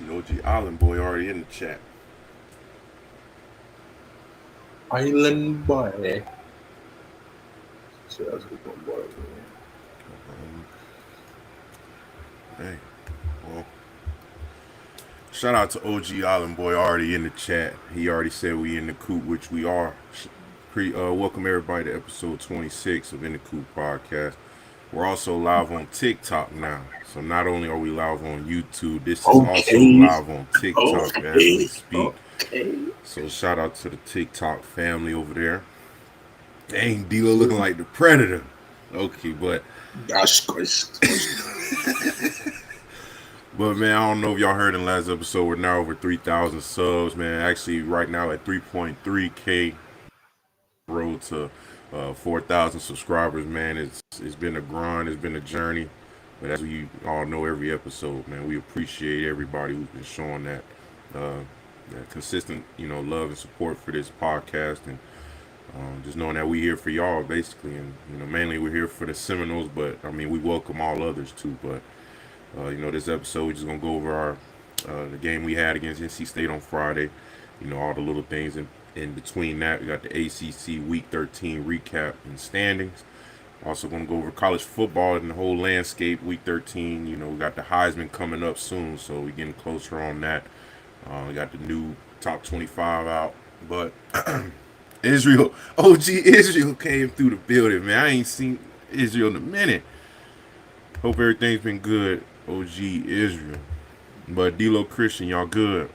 See OG Island Boy already in the chat. Island Boy. So that's a good boy. Hey, well, shout out to OG Island Boy already in the chat. He already said we in the coop, which we are. Welcome everybody to episode 26 of In the Coop podcast. We're also live on TikTok now. So not only are we live on YouTube, this is also live on TikTok as we speak. So shout out to the TikTok family over there. Dang, Dealer looking like the Predator. Okay, but but man, I don't know if y'all heard in the last episode, we're now over 3,000 subs, man. Actually, right now at 3.3K, road to 4,000 subscribers, man. It's been a grind, it's been a journey. But as we all know, every episode, man, we appreciate everybody who's been showing that consistent, love and support for this podcast, and just knowing that we're here for y'all, basically, and mainly we're here for the Seminoles, but I mean we welcome all others too. But this episode we're just gonna go over our the game we had against NC State on Friday. All the little things in between that. We got the ACC Week 13 recap and standings. Also going to go over college football and the whole landscape, Week 13. We got the Heisman coming up soon, so we're getting closer on that. We got the new top 25 out. But Israel, OG Israel came through the building, man. I ain't seen Israel in a minute. Hope everything's been good, OG Israel. But Deloach Christian, y'all good?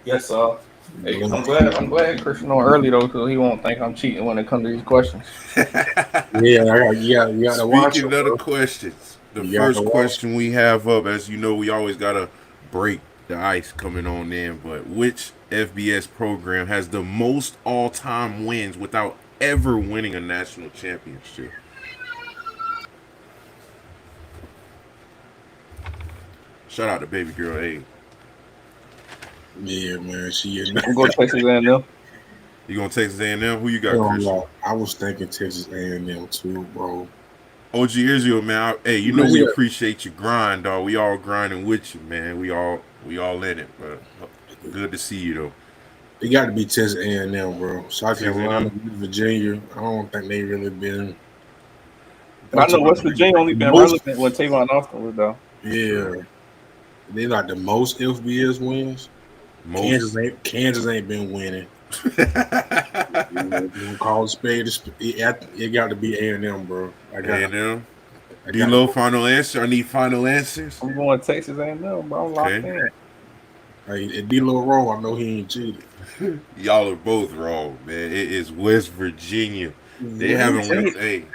Yes, sir. Hey, I'm glad Christian on early though, because he won't think I'm cheating when it comes to these questions. You gotta watch. Speaking of the questions, the first question we have up, as you know, we always gotta break the ice coming on in. But which FBS program has the most all-time wins without ever winning a national championship? Shout out to baby girl A. Yeah, man, she is. I'm going to Texas A&M. You going to Texas A&M? Who you got, Christian? I was thinking Texas A&M too, bro. OG Israel, man. We appreciate your grind, dog. We all grinding with you, man. We all in it, but good to see you, though. It got to be Texas A&M, bro. South Carolina, Virginia. I don't think they really been. I know West Virginia only been relevant when Tavon Austin was though. Yeah, they got the most FBS wins. Kansas ain't been winning. Call it spade. It got to be A&M, bro. A&M. D-Lo, final answer. I need final answers. I'm going Texas A&M, bro. I'm locked in. Hey, D-Lo wrong. I know he ain't cheated. Y'all are both wrong, man. It is West Virginia. They haven't won. Hey,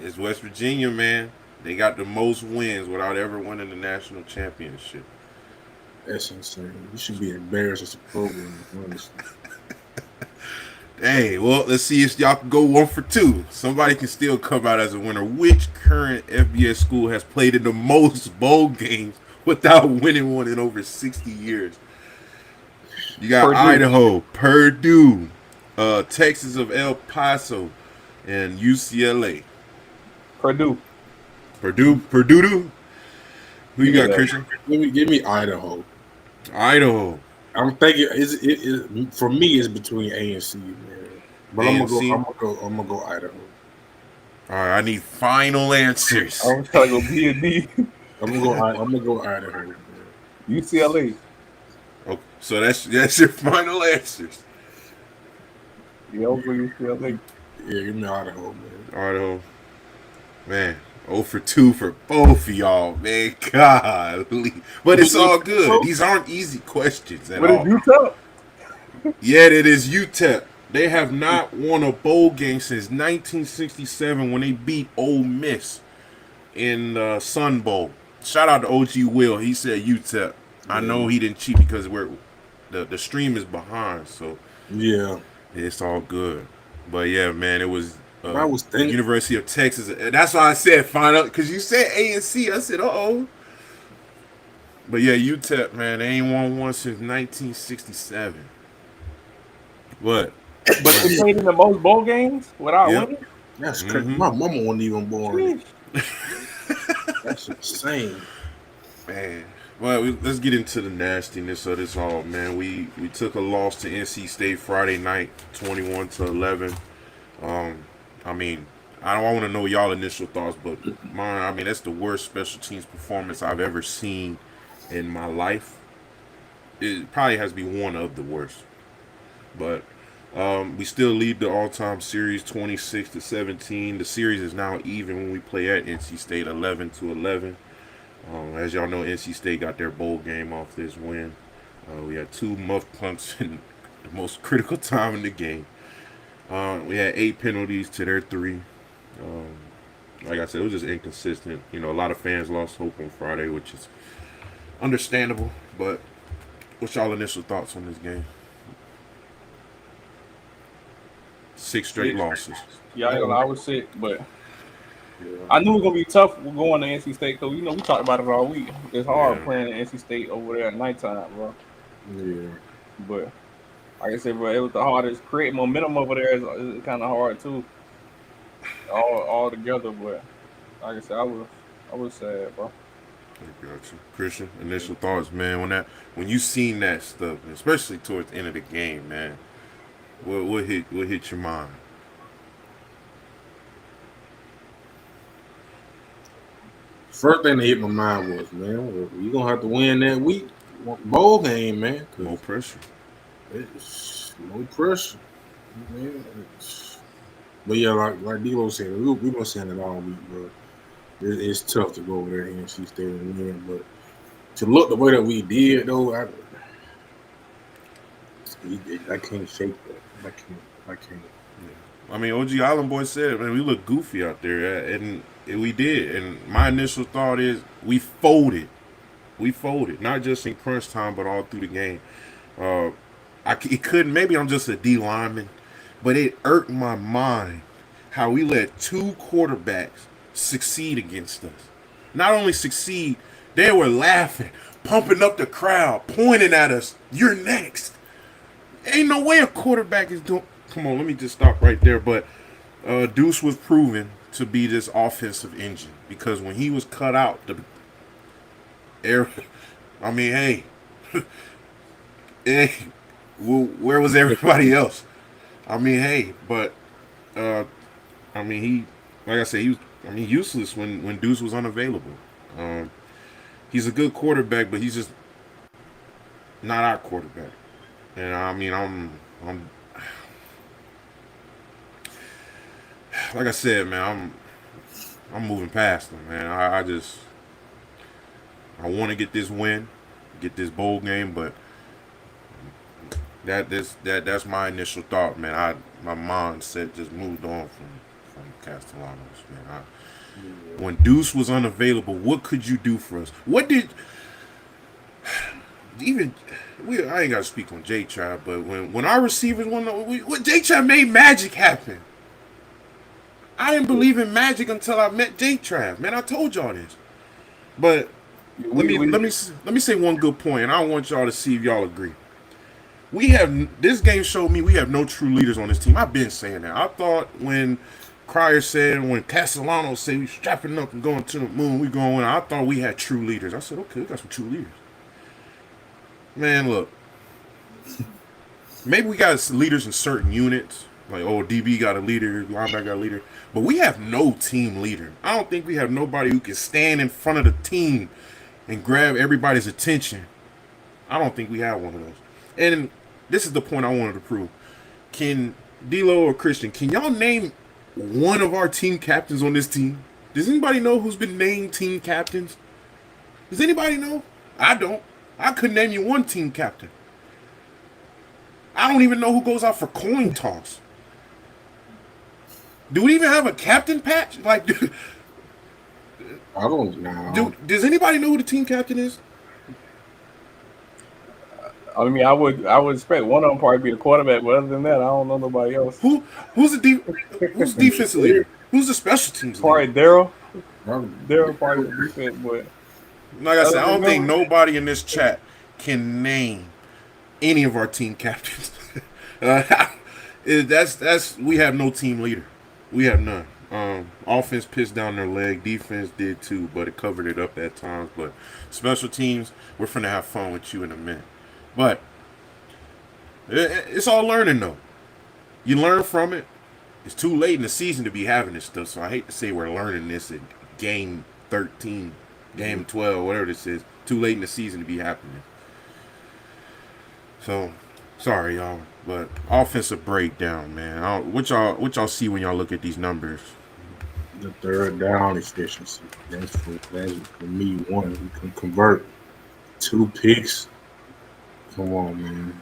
it's West Virginia, man. They got the most wins without ever winning the national championship. That's insane. You should be embarrassed as a program. Hey, well, let's see if y'all can go 1 for 2. Somebody can still come out as a winner. Which current FBS school has played in the most bowl games without winning one in over 60 years? You got Purdue. Idaho, Purdue, Texas of El Paso, and UCLA. Purdue. Who you got, Christian? Give me Idaho. Idaho. I'm thinking for me it's between A and C, man. But I'm gonna go Idaho. All right, I need final answers. I'm trying to go B and D. I'm gonna go Idaho. Man. UCLA. Okay, so that's your final answers. Yeah, I'll go UCLA. Yeah, give me Idaho, man. Idaho. Man. 0 for 2 for both of y'all, man. Golly. But it's all good. These aren't easy questions at all. What is UTEP? Yeah, it is UTEP. They have not won a bowl game since 1967 when they beat Ole Miss in the Sun Bowl. Shout out to OG Will. He said UTEP. I know he didn't cheat because the stream is behind. So yeah, it's all good. But yeah, man, it was... I was thinking University of Texas. That's why I said final, because you said A and C. I said, But yeah, UTEP, man, they ain't won one since 1967. What? But they played in the most bowl games without winning? That's crazy. My mama wasn't even born. That's insane. Man. Well, let's get into the nastiness of this all, man. We took a loss to NC State Friday night, 21-11. Um, I mean, I don't want to know y'all initial thoughts, but mine, I mean, that's the worst special teams performance I've ever seen in my life. It probably has to be one of the worst. But we still lead the all-time series 26-17. The series is now even when we play at NC State 11-11. As y'all know, NC State got their bowl game off this win. We had 2 muff punts in the most critical time in the game. We had 8 penalties to their 3. Like I said, it was just inconsistent. You know, a lot of fans lost hope on Friday, which is understandable. But what's y'all initial thoughts on this game? 6 straight losses. Yeah, I was sick, but I knew it was gonna be tough. We're going to NC State because we talked about it all week. It's hard playing at NC State over there at nighttime, bro. Yeah. But like I said, bro, it was the hardest. Create momentum over there is kind of hard too. All together, but like I said, I was sad, bro. I got you. Christian, initial thoughts, man. When you seen that stuff, especially towards the end of the game, man, what hit your mind? First thing that hit my mind was, man, we gonna have to win that week bowl game, man. No pressure. It's no pressure, man. But yeah, like Deloach said, we've been saying it all week, bro. It's tough to go over there and NC State and win, but to look the way that we did, though, I can't shake that. I can't. Yeah. I mean, OG Island Boy said, man, we look goofy out there, and we did. And my initial thought is we folded. We folded, not just in crunch time, but all through the game. It couldn't. Maybe I'm just a D lineman, but it irked my mind how we let 2 quarterbacks succeed against us. Not only succeed, they were laughing, pumping up the crowd, pointing at us. You're next. Ain't no way a quarterback is doing. Come on, let me just stop right there. But Deuce was proven to be this offensive engine because when he was cut out, I mean, hey, where was everybody else? I mean, hey, but I mean, he, like I said, he was, I mean, useless when Deuce was unavailable. He's a good quarterback, but he's just not our quarterback. And I mean, I'm like I said, man, I'm moving past him, man. I want to get this win, get this bowl game, but that's my initial thought, man. My mindset just moved on from Castellanos, man. When Deuce was unavailable, what could you do for us? What did I ain't got to speak on J-Trap, but when our receivers what J-Trap made magic happen. I didn't believe in magic until I met J-Trap, man. I told y'all this. But let me say one good point, and I want y'all to see if y'all agree. This game showed me we have no true leaders on this team. I've been saying that. I thought when Cryer said, when Castellanos said we strapping up and going to the moon, we going, I thought we had true leaders. I said, okay, we got some true leaders. Man, look. Maybe we got leaders in certain units. Like, DB got a leader, linebacker got a leader. But we have no team leader. I don't think we have nobody who can stand in front of the team and grab everybody's attention. I don't think we have one of those. And this is the point I wanted to prove. Can D'Lo or Christian, can y'all name one of our team captains on this team? Does anybody know who's been named team captains? Does anybody know? I don't. I couldn't name you one team captain. I don't even know who goes out for coin toss. Do we even have a captain patch? Like, I don't know. Does anybody know who the team captain is? I mean, I would expect one of them probably be the quarterback, but other than that, I don't know nobody else. Who's the defensive leader? Who's the special teams leader? Probably Daryl. Daryl probably the defense, but like I said, I don't think nobody in this chat can name any of our team captains. We have no team leader. We have none. Offense pissed down their leg. Defense did too, but it covered it up at times. But special teams, we're finna have fun with you in a minute. But it's all learning though. You learn from it. It's too late in the season to be having this stuff, so I hate to say we're learning this in game 13, game 12, whatever this is. Too late in the season to be happening. So, sorry y'all, but offensive breakdown, man. What y'all see when y'all look at these numbers? The third down efficiency. That's for me one. We can convert 2 picks. Come on, man.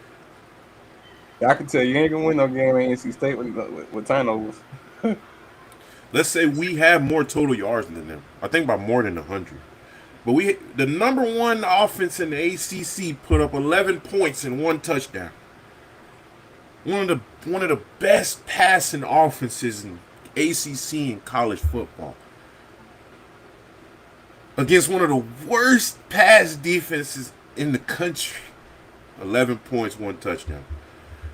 I can tell you ain't gonna win no game at NC State with turnovers. Let's say we have more total yards than them. I think by more than 100. But the number one offense in the ACC put up 11 points and 1 touchdown. One of the best passing offenses in ACC in college football. Against one of the worst pass defenses in the country. 11 points, 1 touchdown.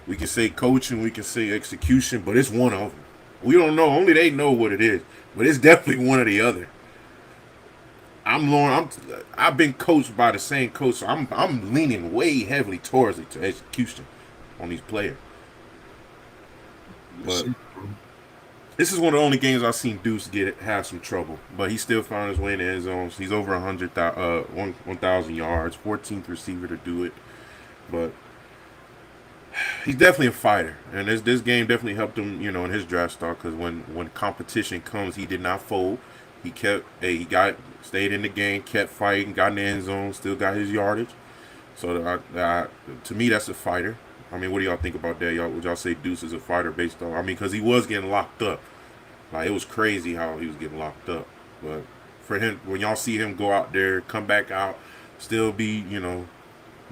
We can say coaching, we can say execution, but it's one of them. We don't know. Only they know what it is. But it's definitely one or the other. I've been coached by the same coach, so I'm leaning way heavily towards it to execution on these players. But this is one of the only games I've seen Deuce have some trouble. But he still found his way in the end zone. He's over 1,000 yards, 14th receiver to do it. But he's definitely a fighter, and this game definitely helped him, in his draft stock. Because when competition comes, he did not fold. He stayed in the game, kept fighting, got in the end zone, still got his yardage. So to me, that's a fighter. I mean, what do y'all think about that? Would y'all say Deuce is a fighter based on? I mean, because he was getting locked up. Like, it was crazy how he was getting locked up. But for him, when y'all see him go out there, come back out, still be,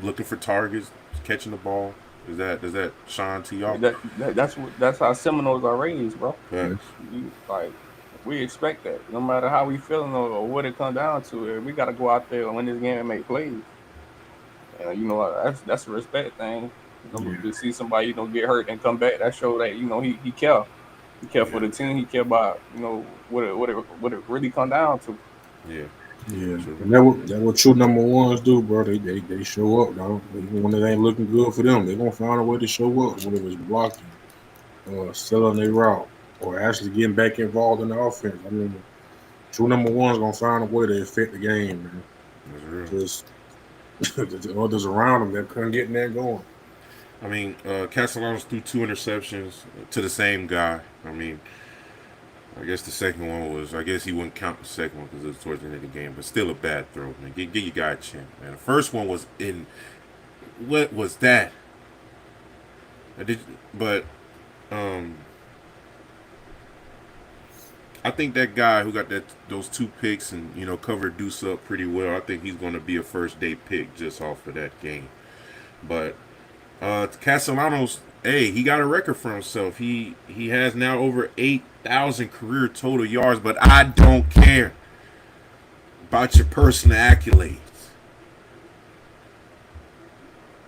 looking for targets, catching the ball. Does that shine to y'all? That's how Seminoles are raised, bro. Yeah. We expect that. No matter how we feeling or what it comes down to, we got to go out there and win this game and make plays. And that's a respect thing. To see somebody get hurt and come back, that shows that he care. He care for the team. He care about what it really come down to. Yeah. Yeah, and that what true number ones do, bro. They show up, dog. Even when it ain't looking good for them, they gonna find a way to show up. Whether it's blocking, selling their route, or actually getting back involved in the offense. I mean, true number one's gonna find a way to affect the game, man. That's real. Just the others around them that couldn't get there going. I mean, Castellanos threw 2 interceptions to the same guy. I mean, I guess the second one was, I guess he wouldn't count the second one because it was towards the end of the game, but still a bad throw, man. Give your guy a chance, man. The first one was what was that? I think that guy who got those 2 picks and, covered Deuce up pretty well, I think he's going to be a first-day pick just off of that game. But Castellanos, he got a record for himself. He has now over 8,000 career total yards, but I don't care about your personal accolades.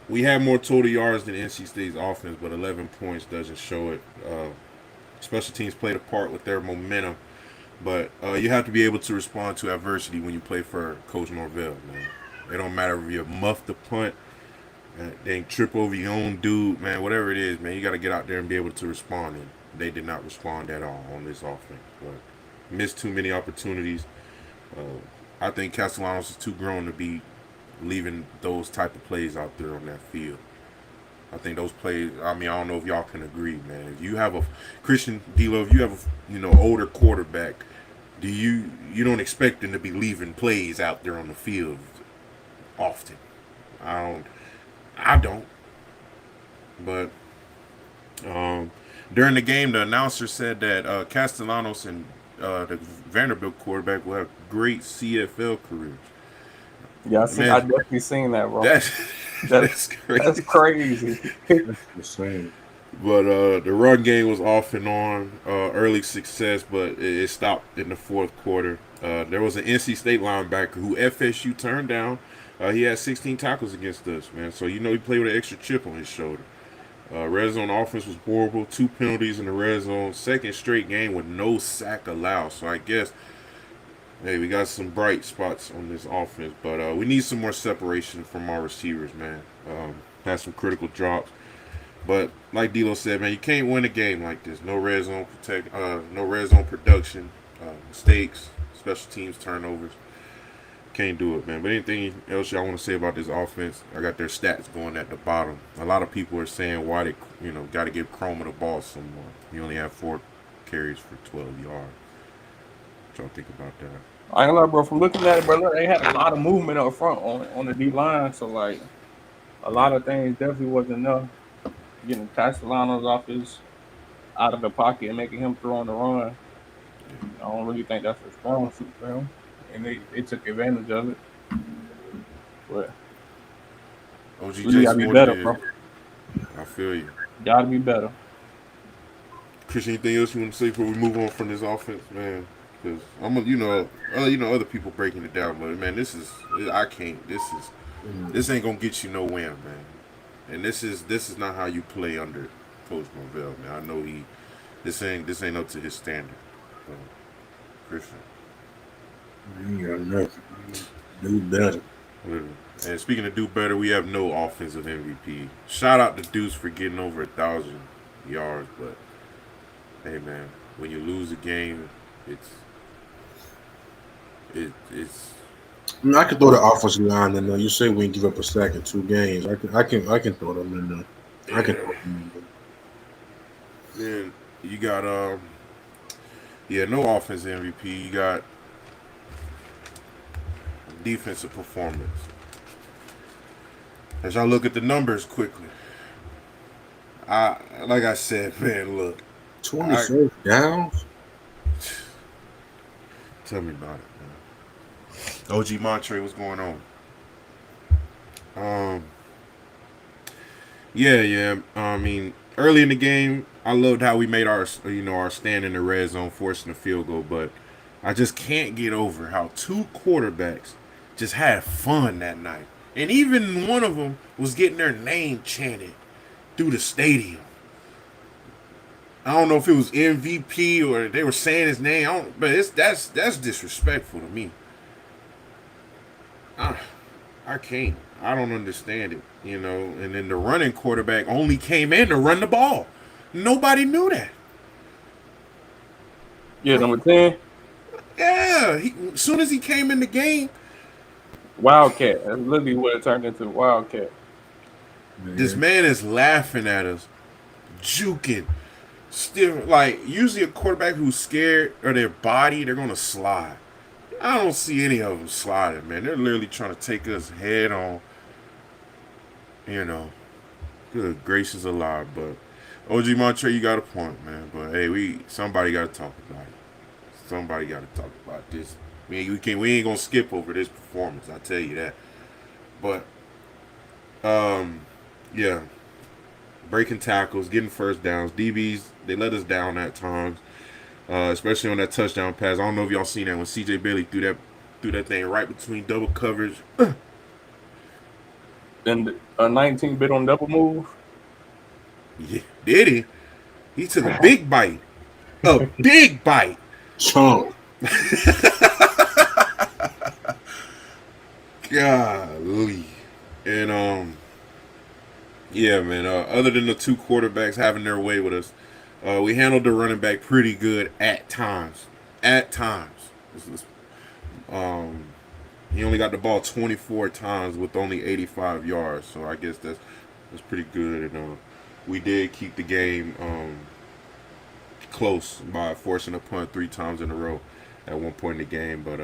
We have more total yards than NC State's offense, but 11 points doesn't show it. Special teams played a part with their momentum, but you have to be able to respond to adversity when you play for Coach Norvell, man. It don't matter if you muff the punt, they trip over your own dude, man, whatever it is, man, you got to get out there and be able to respond, and they did not respond at all on this offense. But missed too many opportunities. I think Castellanos is too grown to be leaving those type of plays out there on that field. I think those plays, I mean, I don't know if y'all can agree, man. If you have a Christian Deloach, if you have a, older quarterback, you don't expect them to be leaving plays out there on the field often. I don't. But during the game, the announcer said that Castellanos and the Vanderbilt quarterback will have great CFL careers. Yeah, I definitely seen that, bro. That's crazy. That's crazy. That's insane. But the run game was off and on. Early success, but it stopped in the fourth quarter. There was an NC State linebacker who FSU turned down. He had 16 tackles against us, man. So, he played with an extra chip on his shoulder. Red zone offense was horrible. 2 penalties in the red zone. Second straight game with no sack allowed. So I guess, hey, we got some bright spots on this offense, but we need some more separation from our receivers, man. Had some critical drops, but like Deloach said, man, you can't win a game like this. No red zone no red zone production, mistakes, special teams turnovers. Can't do it, man. But anything else y'all want to say about this offense? I got their stats going at the bottom. A lot of people are saying why they, got to give Chroma the ball some more. He only had 4 carries for 12 yards. What y'all think about that? I ain't gonna lie, bro. From looking at it, bro, look, they had a lot of movement up front on the D line. So like, a lot of things definitely wasn't enough. Getting Castellanos out of the pocket and making him throw on the run. I don't really think that's a strong suit for him, and they took advantage of it. But OG gotta be better, bro. I feel you. Gotta be better. Chris, anything else you want to say before we move on from this offense, man? Because I'm, other people breaking it down, but man, this ain't gonna get you no win, man. And this is not how you play under Coach Norvell, man. I know this ain't up to his standard. So, Christian. You got nothing. Do better. Literally. And speaking of do better, we have no offensive MVP. Shout out to Deuce for getting over 1,000 yards, but hey, man, when you lose a game, it's. I can throw the offensive line in there. You say we give up a sack in 2 games. I can throw them in there. I can throw them in there. Then you got no offensive MVP. You got defensive performance. As y'all look at the numbers quickly, like I said, man, look. 24 downs? Tell me about it, man. OG Montre, what's going on? Yeah. I mean, early in the game, I loved how we made our stand in the red zone, forcing a field goal, but I just can't get over how 2 quarterbacks just had fun that night. And even one of them was getting their name chanted through the stadium. I don't know if it was MVP or they were saying his name. But that's disrespectful to me. I can't. I don't understand it, And then the running quarterback only came in to run the ball. Nobody knew that. Yeah, number 10. Yeah, as soon as he came in the game, Wildcat. That's literally what it turned into. Wildcat. This man is laughing at us, juking. Still, like, usually a quarterback who's scared or their body, they're going to slide. I don't see any of them sliding, man. They're literally trying to take us head on. Good gracious alive. But OG Montre, you got a point, man. But hey, somebody got to talk about it. Somebody got to talk about this. We ain't gonna skip over this performance. I tell you that. But yeah, breaking tackles, getting first downs. DBs, they let us down at times, especially on that touchdown pass. I don't know if y'all seen that when CJ Bailey threw that thing right between double coverage. And a 19 bit on double move. Yeah, did he? He took a big bite. A big bite. Chomp. Golly. And yeah, man. Other than the 2 quarterbacks having their way with us, we handled the running back pretty good at times. He only got the ball 24 times with only 85 yards, so I guess that's pretty good. And we did keep the game close by forcing a punt 3 times in a row at one point in the game. But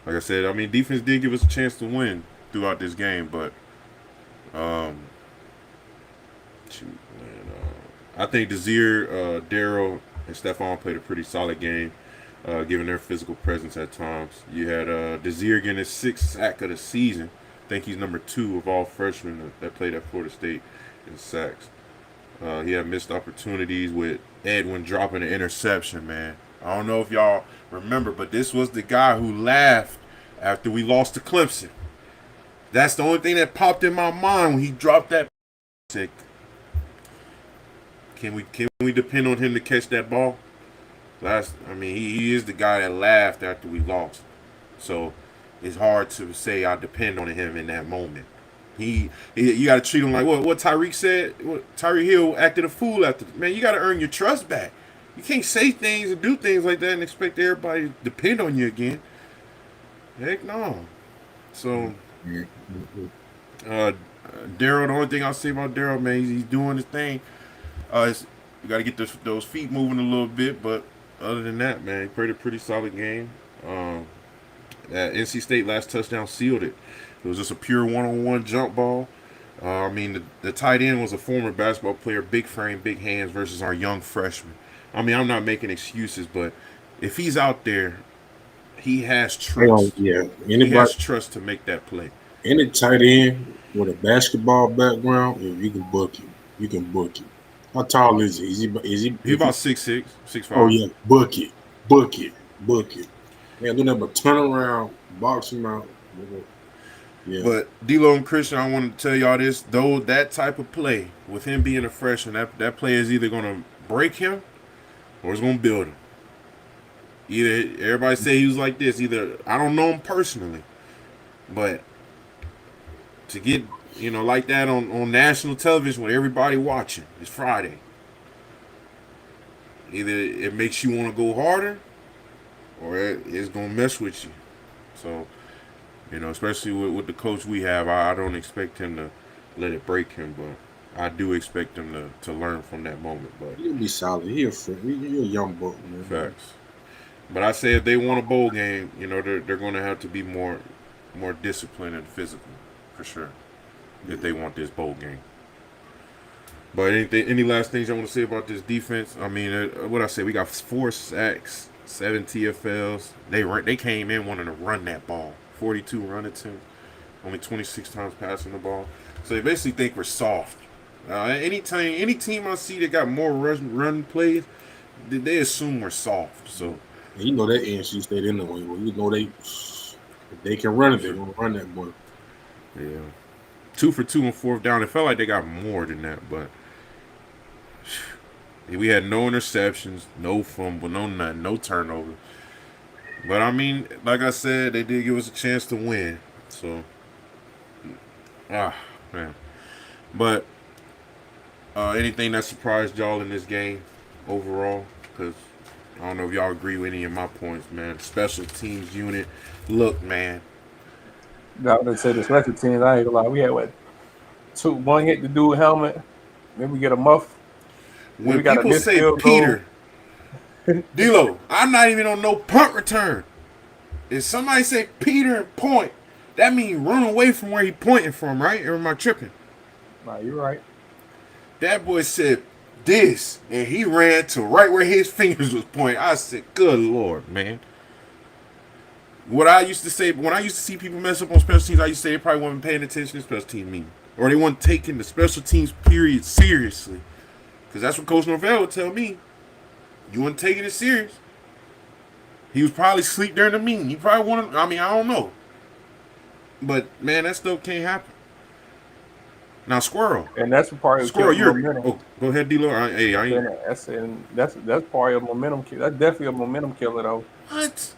like I said, I mean, defense did give us a chance to win throughout this game. But I think Desir, Darryl, and Stephon played a pretty solid game, given their physical presence at times. You had Desir getting his 6th sack of the season. I think he's number 2 of all freshmen that played at Florida State in sacks. He had missed opportunities with Edwin dropping an interception, man. I don't know if y'all remember, but this was the guy who laughed after we lost to Clemson. That's the only thing that popped in my mind when he dropped that. Can we depend on him to catch that ball? He is the guy that laughed after we lost. So it's hard to say I depend on him in that moment. You got to treat him like what Tyreek said. What Tyreek Hill acted a fool after. Man, you got to earn your trust back. You can't say things and do things like that and expect everybody to depend on you again. Heck no. So, Daryl, the only thing I'll say about Daryl, man, he's doing his thing. You got to get those feet moving a little bit, but other than that, man, he played a pretty solid game. NC State last touchdown sealed it. It was just a pure one-on-one jump ball. The tight end was a former basketball player, big frame, big hands, versus our young freshman. I'm not making excuses, but if he's out there, he has trust. He has trust to make that play. Any tight end with a basketball background, if you can book him, you can book him. How tall is he? Is he about 6'6", 6'5". Oh yeah, book it. Man, do nothing but turn around, box him out. Yeah. But Deloach and Christian, I want to tell y'all this, though, that type of play, with him being a freshman, that play is either going to break him or it's going to build him. Either everybody say he was like this, either I don't know him personally, but to get, like that on national television with everybody watching, it's Friday. Either it makes you want to go harder or it's going to mess with you. So, especially with the coach we have, I don't expect him to let it break him, but I do expect him to learn from that moment. But he'll be solid. He's a young buck, man. Facts. But I say if they want a bowl game, they're going to have to be more disciplined and physical, for sure, if they want this bowl game. But any last things I want to say about this defense? What I say, we got 4 sacks, 7 TFLs. They came in wanting to run that ball. 42 run attempts, only 26 times passing the ball. So they basically think we're soft. Any team I see that got more run plays, they assume we're soft. So that NC State anyway. Well, if they can run it, they're gonna run that boy. Yeah, 2 for 2 on 4th down. It felt like they got more than that, but we had no interceptions, no fumble, no nothing, no turnover. But like I said, they did give us a chance to win. So, man. But anything that surprised y'all in this game overall? Because I don't know if y'all agree with any of my points, man. Special teams unit. Look, man. I would say the special teams, I ain't gonna lie. We had one hit the dude helmet. Then we get a muff. When people say Peter, Deloach, I'm not even on no punt return. If somebody say Peter and point, that means run away from where he pointing from, right? Or am I tripping? Nah, you're right. That boy said this, and he ran to right where his fingers was pointing. I said, good Lord, man. What I used to say, when I used to see people mess up on special teams, I used to say they probably weren't paying attention to special team meeting. Or they weren't taking the special teams period seriously. Because that's what Coach Norvell would tell me. You weren't taking it serious. He was probably asleep during the meeting. He probably wanted, I don't know. But, man, that stuff can't happen. Now, Squirrel. And that's part of Squirrel, momentum. Oh, go ahead, Deloach. That's part of momentum killer. That's definitely a momentum killer, though. What?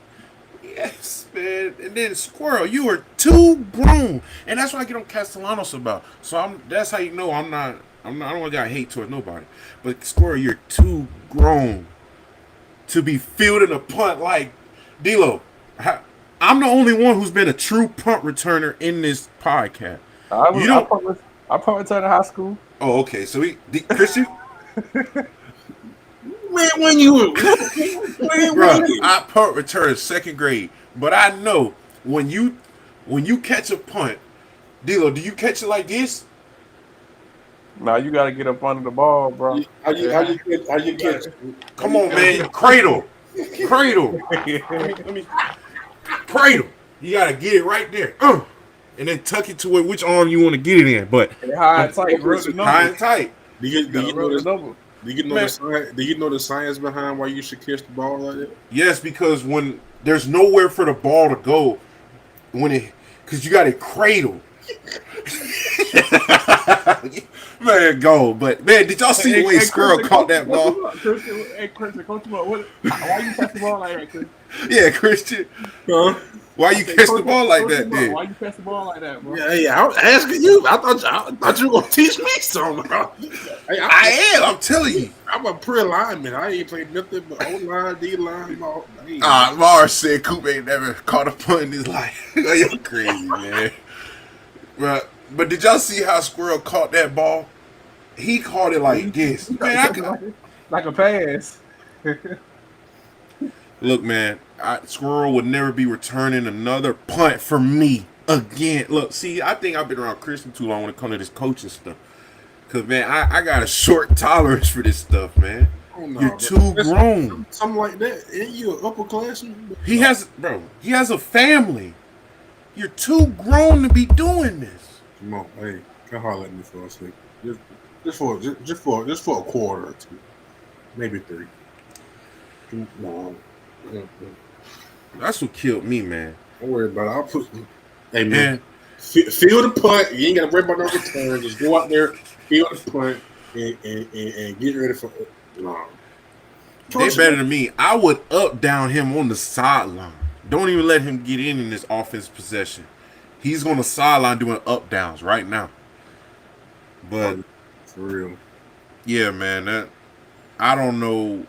Yes, man. And then Squirrel, you are too grown. And that's what I get on Castellanos about. So that's how you know I don't want to hate towards nobody. But Squirrel, you're too grown to be fielding a punt like Deloach. I'm the only one who's been a true punt returner in this podcast. I punt returned in high school. Oh, okay. So Christian? Man, when you I punt returned 2nd grade. But I know when you catch a punt, Deloach, do you catch it like this? Nah, you gotta get up under the ball, bro. How you catch it? Come on, man. Cradle. Let me cradle. You gotta get it right there. And then tuck it to which arm you want to get it in. But high and tight. High and tight. Do you know the science behind why you should catch the ball like that? Yes, because when there's nowhere for the ball to go, because you got it cradled. Man, go. But man, did y'all see the way Squirrel caught that ball? Christian, coach him up. Why you catch the ball like that, Chris? Yeah, Christian. Huh? Why you catch the ball like that, dude? Why you catch the ball like that, bro? Yeah, I was asking you. I thought you were gonna teach me something, bro. Hey, I am. I'm telling you. I'm a pre-lineman. I ain't played nothing but O-line, D-line. Mars said Coop ain't never caught a punt in his life. You're crazy, man. But did y'all see how Squirrel caught that ball? He caught it like this. Man, like a pass. Look, man, Squirrel would never be returning another punt for me again. Look, see, I think I've been around Christian too long when it comes to this coaching stuff. Because, man, I got a short tolerance for this stuff, man. Oh, no, you're too grown. Something like that. Ain't you an upperclassman? He has a family. You're too grown to be doing this. Come on, hey, come holler at me for a second. Just for a quarter or two, maybe 3. No. That's what killed me, man. Don't worry about it. I'll put. Hey, man, feel the punt. You ain't got to worry about no return. Just go out there, feel the punt, and get ready for. No. They better than me. I would up down him on the sideline. Don't even let him get in this offense possession. He's on the sideline doing up downs right now. But for real, yeah, man. I don't know.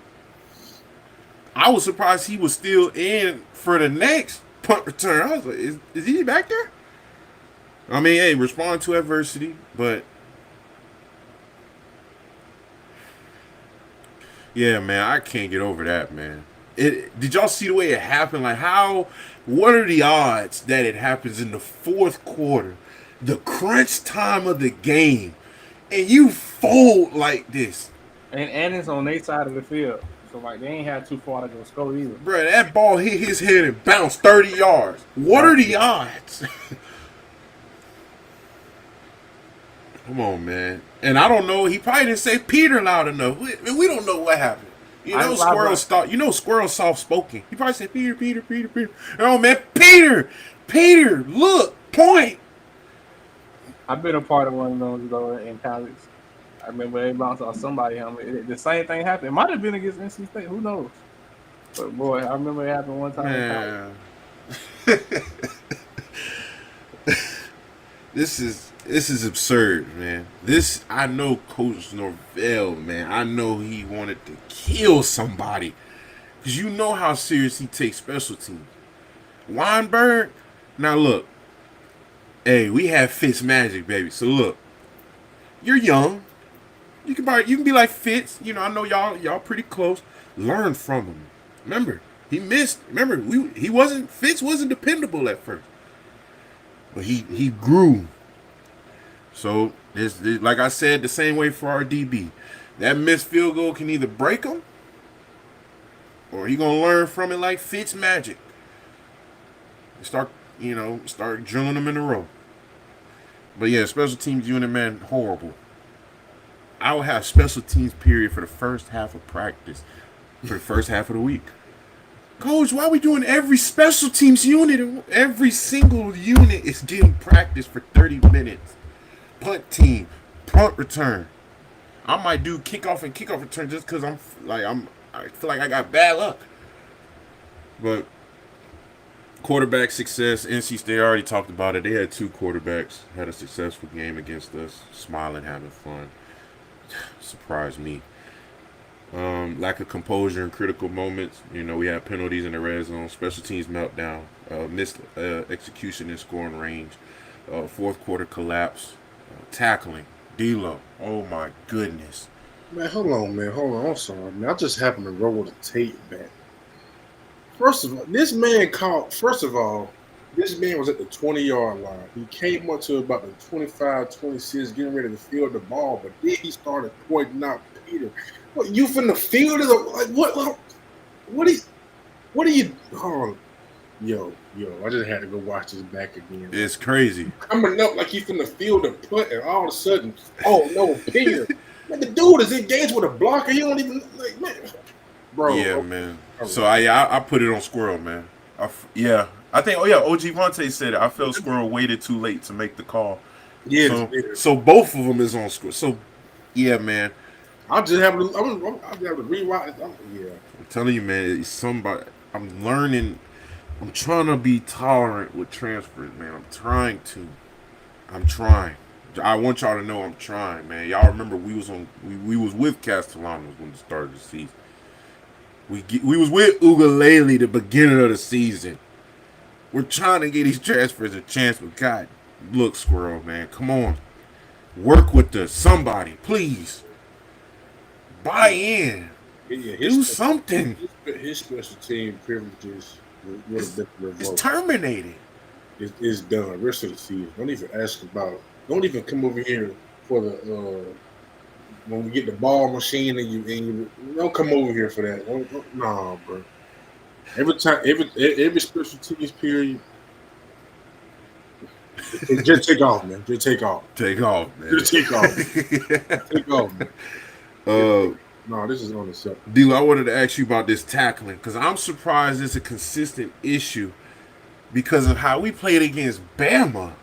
I was surprised he was still in for the next punt return. I was like, is he back there? I mean, hey, respond to adversity, but yeah, man, I can't get over that, man. Did y'all see the way it happened? Like, what are the odds that it happens in the fourth quarter, the crunch time of the game, and you fold like this? And it's on their side of the field. So, like, they ain't had too far to go score either. Bro, that ball hit his head and bounced 30 yards. What are the odds? Come on, man. And I don't know. He probably didn't say Peter loud enough. We don't know what happened. You know, Squirrel's soft-spoken. He probably said, Peter. Oh, man, Peter, look, point. I've been a part of one of those, though, in college. I remember they bounced off somebody's helmet. The same thing happened. It might have been against NC State. Who knows? But, boy, I remember it happened one time in college. This is absurd, man. I know Coach Norvell, man. I know he wanted to kill somebody. Because you know how serious he takes special teams. Weinberg, now look. Hey, we have Fitz magic, baby. So look, you're young. You can be like Fitz. You know, I know y'all pretty close. Learn from him. Remember, he missed. Remember, Fitz wasn't dependable at first. But he grew. So, this, like I said, the same way for our DB. That missed field goal can either break him, or he going to learn from it like Fitz magic. Start drilling them in a row. But yeah, special teams unit, man, horrible. I will have special teams period for the first half of practice, for the first half of the week. Coach, why are we doing every special teams unit? Every single unit is getting practice for 30 minutes. Punt team, punt return. I might do kickoff and kickoff return just because I feel like I got bad luck. But quarterback success, NC State already talked about it. They had 2 quarterbacks, had a successful game against us, smiling, having fun. Surprised me. Lack of composure in critical moments. You know, we had penalties in the red zone, special teams meltdown, missed execution in scoring range, fourth quarter collapse, tackling, Deloach. Oh my goodness. Man, hold on. I'm sorry, man. I just happened to roll the tape back. First of all, this man was at the 20-yard line. He came up to about the 25, 26, getting ready to field the ball, but then he started pointing out Peter. What, you finna field it? Like, what are you? Oh, yo, I just had to go watch this back again. It's crazy. Coming up like he finna field a punt, and all of a sudden, oh no, Peter. Like, the dude is engaged with a blocker. He don't even, like, man. Bro. Yeah, man. So I put it on Squirrel, man. I think OG Vontae said it. I felt Squirrel waited too late to make the call. Yeah, So both of them is on score. So yeah, man. I'll just have to rewatch. Yeah. I'm telling you, man. It's somebody. I'm learning. I'm trying to be tolerant with transfers, man. I'm trying. I want y'all to know I'm trying, man. Y'all remember we was with Castellanos when it started the season. We was with Ugalele the beginning of the season. We're trying to get these transfers a chance, but God, look, Squirrel, man, come on, work with somebody, please. Buy in. Yeah, do something. His special team privileges would have been revoked. It's terminated. It's done. Rest of the season. Don't even ask about. Don't even come over here for the when we get the ball machine and you don't come over here for that. No, bro. Every time, every special teams period, just take off, man. Just take off. Take off, man. Just take off. Take off, man. No, this is unacceptable. D'Lo, I wanted to ask you about this tackling because I'm surprised it's a consistent issue because of how we played against Bama.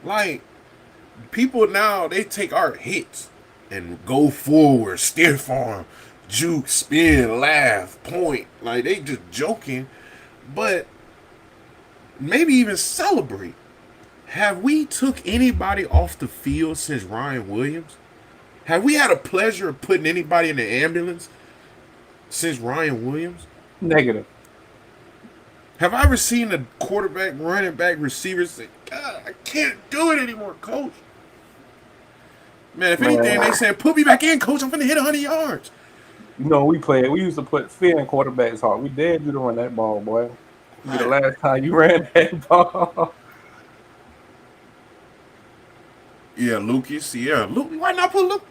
Like, people now, they take our hits and go forward, stiff arm, juke, spin, laugh, point. Like, they just joking, but maybe even celebrate. Have we took anybody off the field since Ryan Williams? Have we had a pleasure of putting anybody in the ambulance since Ryan Williams? Negative. Have I ever seen a quarterback, running back, receiver say, God, I can't do it anymore, coach? Man, if anything, they saying, put me back in, coach. I'm going to hit 100 yards. You know, we used to put fear in quarterbacks' heart. We dared you to run that ball, boy. It'll be the last time you ran that ball. Yeah, Lucas. Yeah, Luke. Why not put Luke?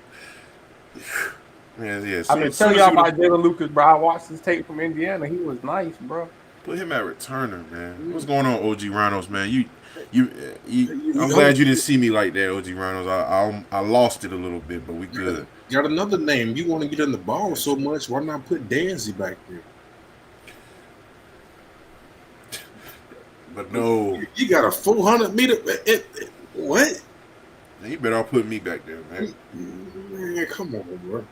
Man, yeah. I've been telling y'all about Jalen Lucas, bro. I watched his tape from Indiana. He was nice, bro. Put him at returner, man. What's going on, OG Rhinos, man? I'm glad you didn't see me like that, OG Rhinos. I lost it a little bit, but we good. Got another name. You want to get in the ball so much? Why not put Danzy back there? But no, you got a 400-meter. What? You better put me back there, man. Man, come on, bro.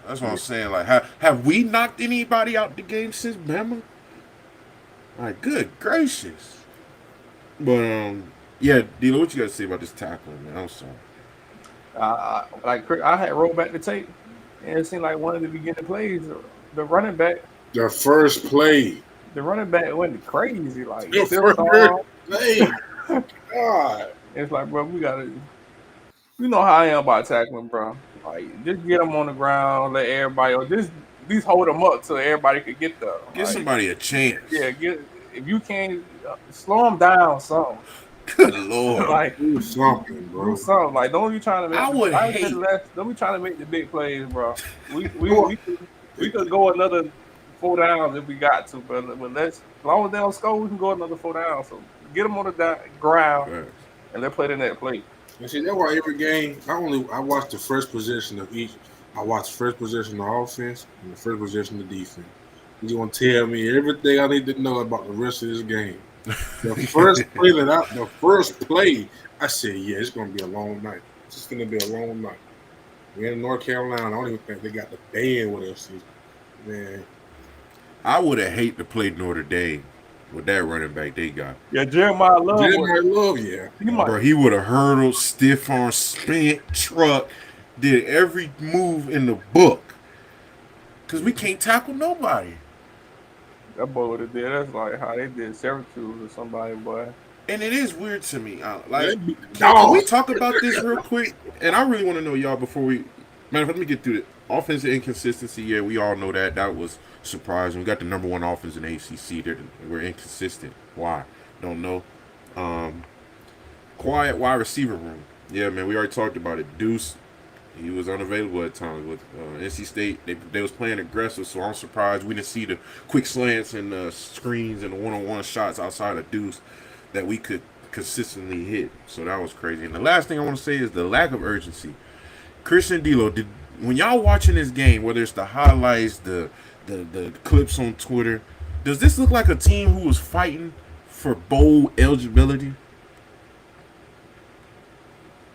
That's what I'm saying. Like, have we knocked anybody out the game since Bama? Like, good gracious. But yeah, D'Lo, what you got to say about this tackling, man? I'm sorry. I had rolled back the tape, and it seemed like one of the beginning plays, the running back. The first play. The running back went crazy, like the first play. God, it's like, bro, we gotta. You know how I am about tackling, bro. Like, just get them on the ground, let everybody, or just at least hold them up so everybody could get there. Give somebody a chance. Yeah, if you can't slow them down, some. Good Lord, like do something, bro. Do something. Like, don't be trying to make. Don't be trying to make the big plays, bro. We could go another 4 downs if we got to, but as long as they don't score, we can go another 4 downs. So get them on the ground and let's play the next play. And see, that's why every game, I watch the first possession of each. I watch first possession of offense and the first possession of defense. You're going to tell me everything I need to know about the rest of this game. The first play, I said, yeah, it's going to be a long night. It's just going to be a long night. We're in North Carolina. I don't even think they got the band with us. Man. I would have hated to play Notre Dame with that running back they got. Yeah, Jeremiah Love, yeah. Bro, he would have hurdled, stiff arm, spent, truck, did every move in the book. Because we can't tackle nobody. That boy would have did. That's like how they did Syracuse or somebody, boy. And it is weird to me. Can we talk about this real quick? And I really want to know y'all before we... Man, let me get through it. Offensive inconsistency, yeah, we all know that. That was surprising. We got the number 1 offense in the ACC. We're inconsistent. Why? Don't know. Quiet wide receiver room. Yeah, man, we already talked about it. Deuce, he was unavailable at times with NC State. They was playing aggressive, so I'm surprised we didn't see the quick slants and screens and the one-on-one shots outside of Deuce that we could consistently hit. So that was crazy. And the last thing I want to say is the lack of urgency. Christian D'Lo, when y'all watching this game, whether it's the highlights, the clips on Twitter, does this look like a team who was fighting for bowl eligibility?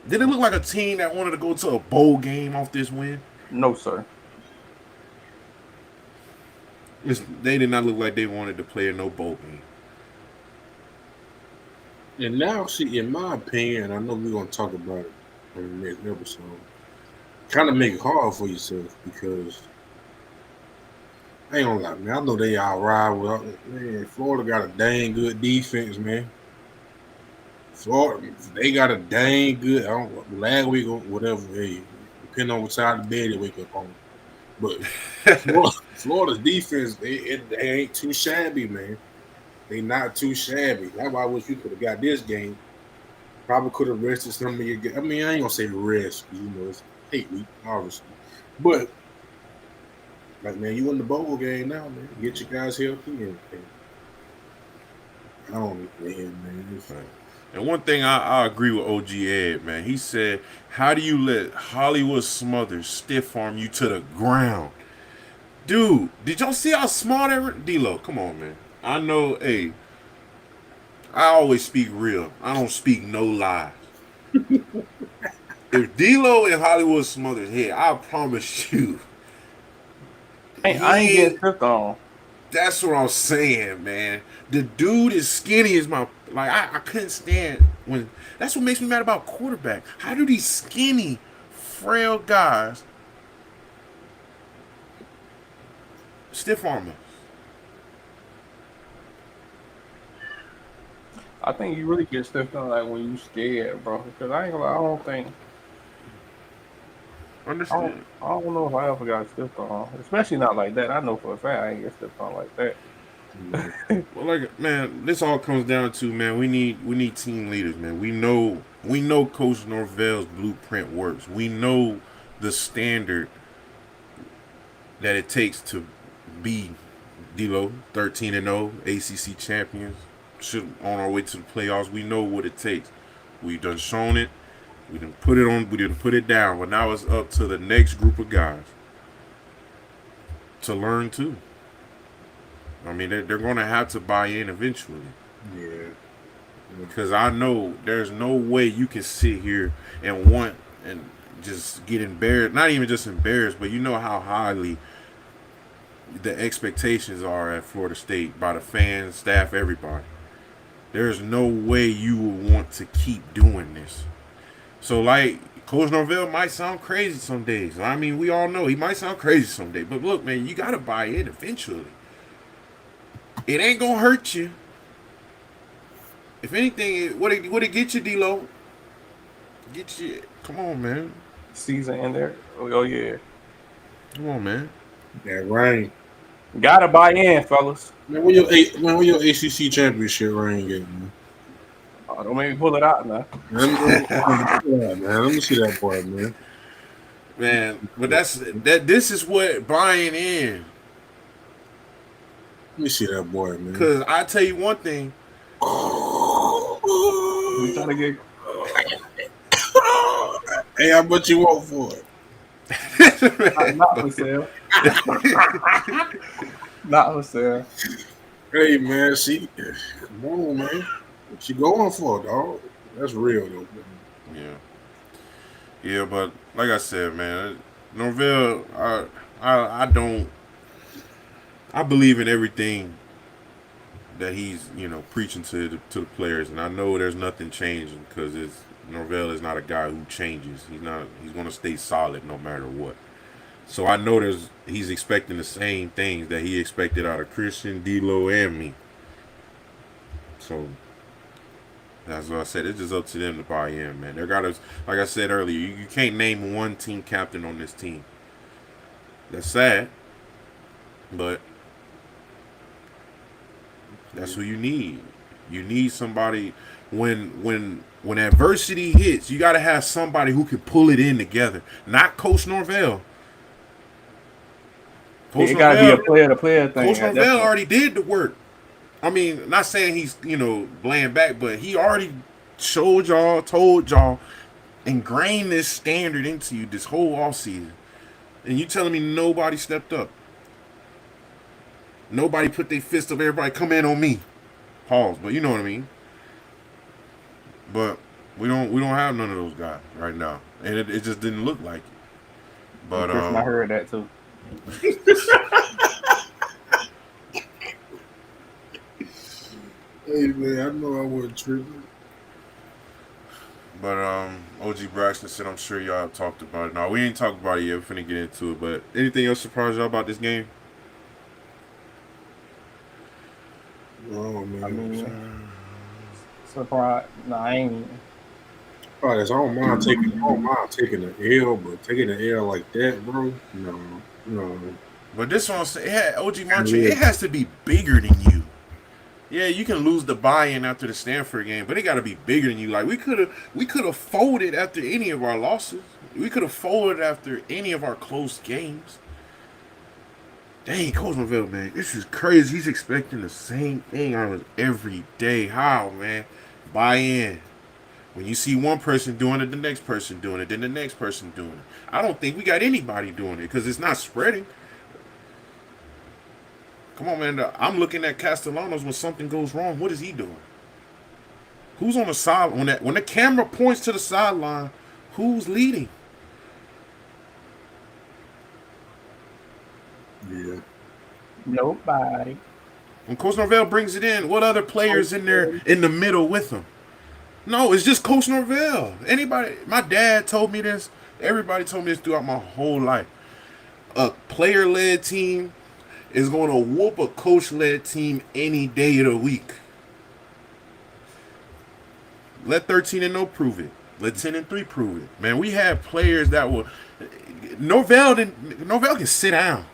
Did it look like a team that wanted to go to a bowl game off this win? No, sir. They did not look like they wanted to play in no bowl game. And now, see, in my opinion, I know we're gonna talk about it on the next episode. Kind of make it hard for yourself because I ain't gonna lie, man. I know they all ride with man. Florida got a dang good defense, man. Florida, they got a dang good. I don't last week or whatever. Hey, depending on what side of the bed they wake up on. But Florida's defense, they ain't too shabby, man. They not too shabby. That's why I wish you could have got this game. Probably could have rested some of your. I mean, I ain't gonna say rest, because you know it's 8 weeks, obviously. But like, man, you in the bowl game now, man. Get your guys healthy and I don't, man. And one thing I agree with OG Ed, man. He said, how do you let Hollywood Smothers stiff arm you to the ground? Dude, did y'all see how small that D-Lo? Come on, man. I know, hey, I always speak real. I don't speak no lies. If D-Lo and Hollywood Smothers hit, I promise you. Hey, I ain't getting stiffed on. That's what I'm saying, man. The dude is skinny as my like. I couldn't stand when. That's what makes me mad about quarterback. How do these skinny, frail guys stiff arm us? I think you really get stiffed on like when you scared, bro. Because I ain't gonna lie, I don't think. Understand? I don't know if I ever got stiffed on, especially not like that. I know for a fact I ain't get stiffed on like that. Well, like, man, this all comes down to, man, we need team leaders, man. We know Coach Norvell's blueprint works. We know the standard that it takes to be D-Lo 13-0 ACC champions. Should on our way to the playoffs. We know what it takes. We've done shown it. We didn't put it on. We didn't put it down. But now it's up to the next group of guys to learn too. I mean, they're going to have to buy in eventually. Yeah. Because I know there's no way you can sit here and just get embarrassed. Not even just embarrassed, but you know how highly the expectations are at Florida State by the fans, staff, everybody. There's no way you will want to keep doing this. So, like, Coach Norvell might sound crazy some days. I mean, we all know he might sound crazy some days. But look, man, you got to buy in eventually. It ain't going to hurt you. If anything, what it get you, D-Lo? Get you. Come on, man. Season in there. Oh yeah. Come on, man. That rain. Gotta buy in, fellas. Man, where your ACC championship ring at, man? Oh, don't make me pull it out now. Let me see that boy, man. Man, but this is what buying in. Let me see that boy, man. Because I tell you one thing. We trying to get. Hey, how much you want for it? Not for sale. Not for sale. Hey, man, see, come on, man. What you going for, dog? That's real, though. Yeah, but like I said, man, Norvell, I believe in everything that he's preaching to the players, and I know there's nothing changing because Norvell is not a guy who changes. He's going to stay solid no matter what. So I know he's expecting the same things that he expected out of Christian, D-Lo, and me. So that's what I said. It's just up to them to buy in, man. Like I said earlier, you can't name one team captain on this team. That's sad, but that's who you need. You need somebody when adversity hits. You got to have somebody who can pull it in together. Not Coach Norvell. It got to be a player-to-player thing. Coach Norvell already did the work. I mean, not saying he's laying back, but he already showed y'all, told y'all, ingrained this standard into you this whole offseason. And you telling me nobody stepped up? Nobody put their fist up. Everybody come in on me. Pause, but you know what I mean. But We don't have none of those guys right now, and it just didn't look like it. But Christian, I heard that too. Hey man, I know I wasn't tripping. But OG Braxton said, I'm sure y'all talked about it. No, we ain't talked about it yet. We're finna get into it. But anything else surprise y'all about this game? Oh man, I mean, surprise. No, I ain't. I don't mind taking the L, but taking the L like that, bro, no. But this one, OG Mantra, it has to be bigger than you. Yeah, you can lose the buy-in after the Stanford game, but it got to be bigger than you. Like we could have folded after any of our losses. We could have folded after any of our close games. Dang, Coach Norvell, man, this is crazy. He's expecting the same thing out of us every day. How, man? Buy in. When you see one person doing it, the next person doing it, then the next person doing it. I don't think we got anybody doing it because it's not spreading. Come on, man. I'm looking at Castellanos when something goes wrong. What is he doing? Who's on the side? When the camera points to the sideline, who's leading? Yeah. Nobody. When Coach Norvell brings it in, what other players in there in the middle with him? No, it's just Coach Norvell. Anybody? My dad told me this. Everybody told me this throughout my whole life. A player-led team is going to whoop a coach-led team any day of the week. Let 13-0 prove it. Let 10-3 prove it. Man, we had players that were Norvell can sit down.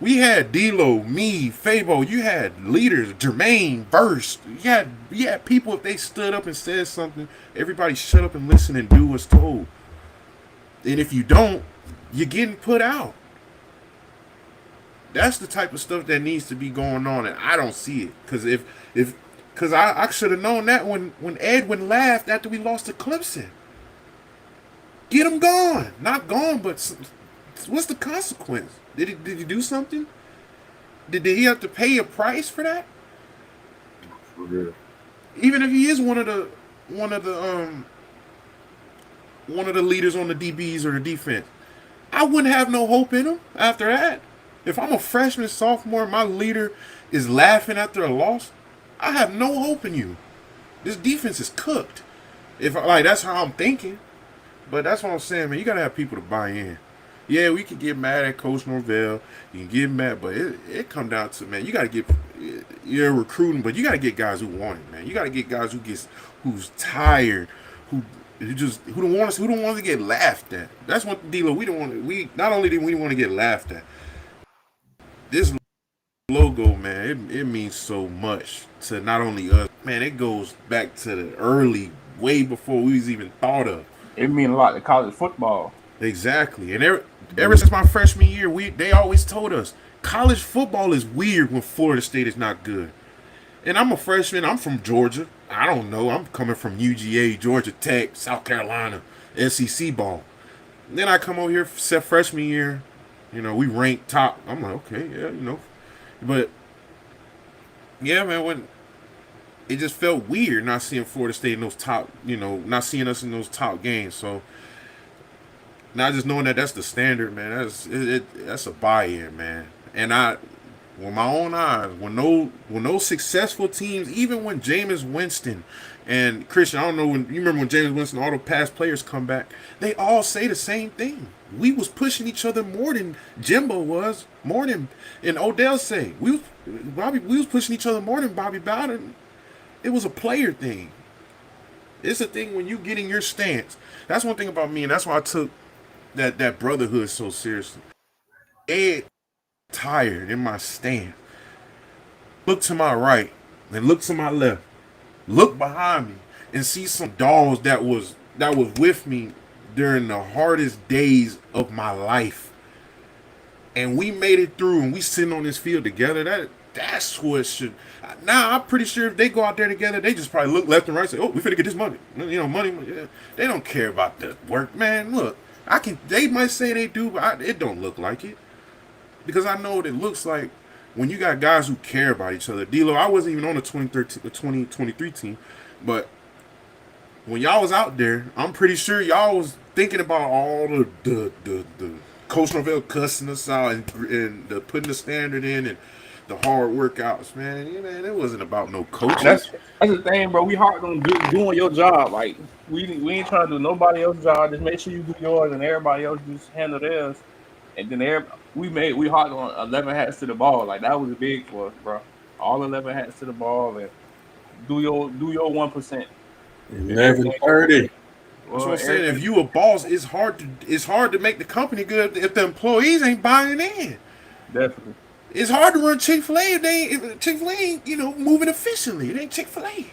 We had Deloach, me, Fabo. You had leaders, Jermaine, Burst. You had people, if they stood up and said something, everybody shut up and listen and do what's told. And if you don't, you're getting put out. That's the type of stuff that needs to be going on, and I don't see it. Because I should have known that when Edwin laughed after we lost to Clemson. Get him gone. Not gone, but what's the consequence? Did he do something? Did he have to pay a price for that? For real. Even if he is one of the leaders on the DBs or the defense, I wouldn't have no hope in him after that. If I'm a freshman, sophomore, my leader is laughing after a loss, I have no hope in you. This defense is cooked. That's how I'm thinking. But that's what I'm saying, man. You gotta have people to buy in. Yeah, we can get mad at Coach Norvell. You can get mad, but it come down to, man, you gotta get you're recruiting, but you gotta get guys who want it, man. You gotta get guys who's tired, who don't want to get laughed at. That's what the deal. We not only do we want to get laughed at. This logo, man, it means so much to not only us. Man, it goes back to the early, way before we was even thought of. It mean a lot to college football. Exactly. And ever since my freshman year, they always told us college football is weird when Florida State is not good. And I'm a freshman. I'm from Georgia. I don't know. I'm coming from UGA, Georgia Tech, South Carolina, SEC ball. And then I come over here freshman year. We ranked top. I'm like, okay, yeah, But, yeah, man, when it just felt weird not seeing Florida State in those top, not seeing us in those top games. So, now just knowing that that's the standard, man, that's a buy-in, man. And with my own eyes, when those successful teams, even when Jameis Winston and Christian, I don't know you remember when Jameis Winston, all the past players come back, they all say the same thing. We was pushing each other more than Jimbo was, more than and Odell say. We was pushing each other more than Bobby Bowden. It was a player thing. It's a thing when you get in your stance. That's one thing about me, and that's why I took that brotherhood so seriously. Ed tired in my stand. Look to my right and look to my left. Look behind me and see some dogs that was with me during the hardest days of my life. And we made it through, and we sitting on this field together. That's what should. Now I'm pretty sure if they go out there together, they just probably look left and right and say, "Oh, we finna get this money." Money. Yeah. They don't care about the work, man. Look, They might say they do, but it don't look like it, because I know what it looks like when you got guys who care about each other. D'Lo, I wasn't even on the 2023 team, but when y'all was out there, I'm pretty sure y'all was thinking about all the Coach Norvell cussing us out and putting the standard in and the hard workouts, man. Yeah, man, it wasn't about no That's coaches. that's the thing, bro. We hard on doing your job. Like we ain't trying to do nobody else's job. Just make sure you do yours, and everybody else just handle theirs. And then we hard on 11 hats to the ball. Like that was big for us, bro. All 11 hats to the ball and do your 1%. And everything else will 11:30. That's well, what I'm saying. If everything you a boss, it's hard to make the company good if the employees ain't buying in. definitely. It's hard to run Chick-fil-A if Chick-fil-A ain't, moving efficiently. It ain't Chick-fil-A.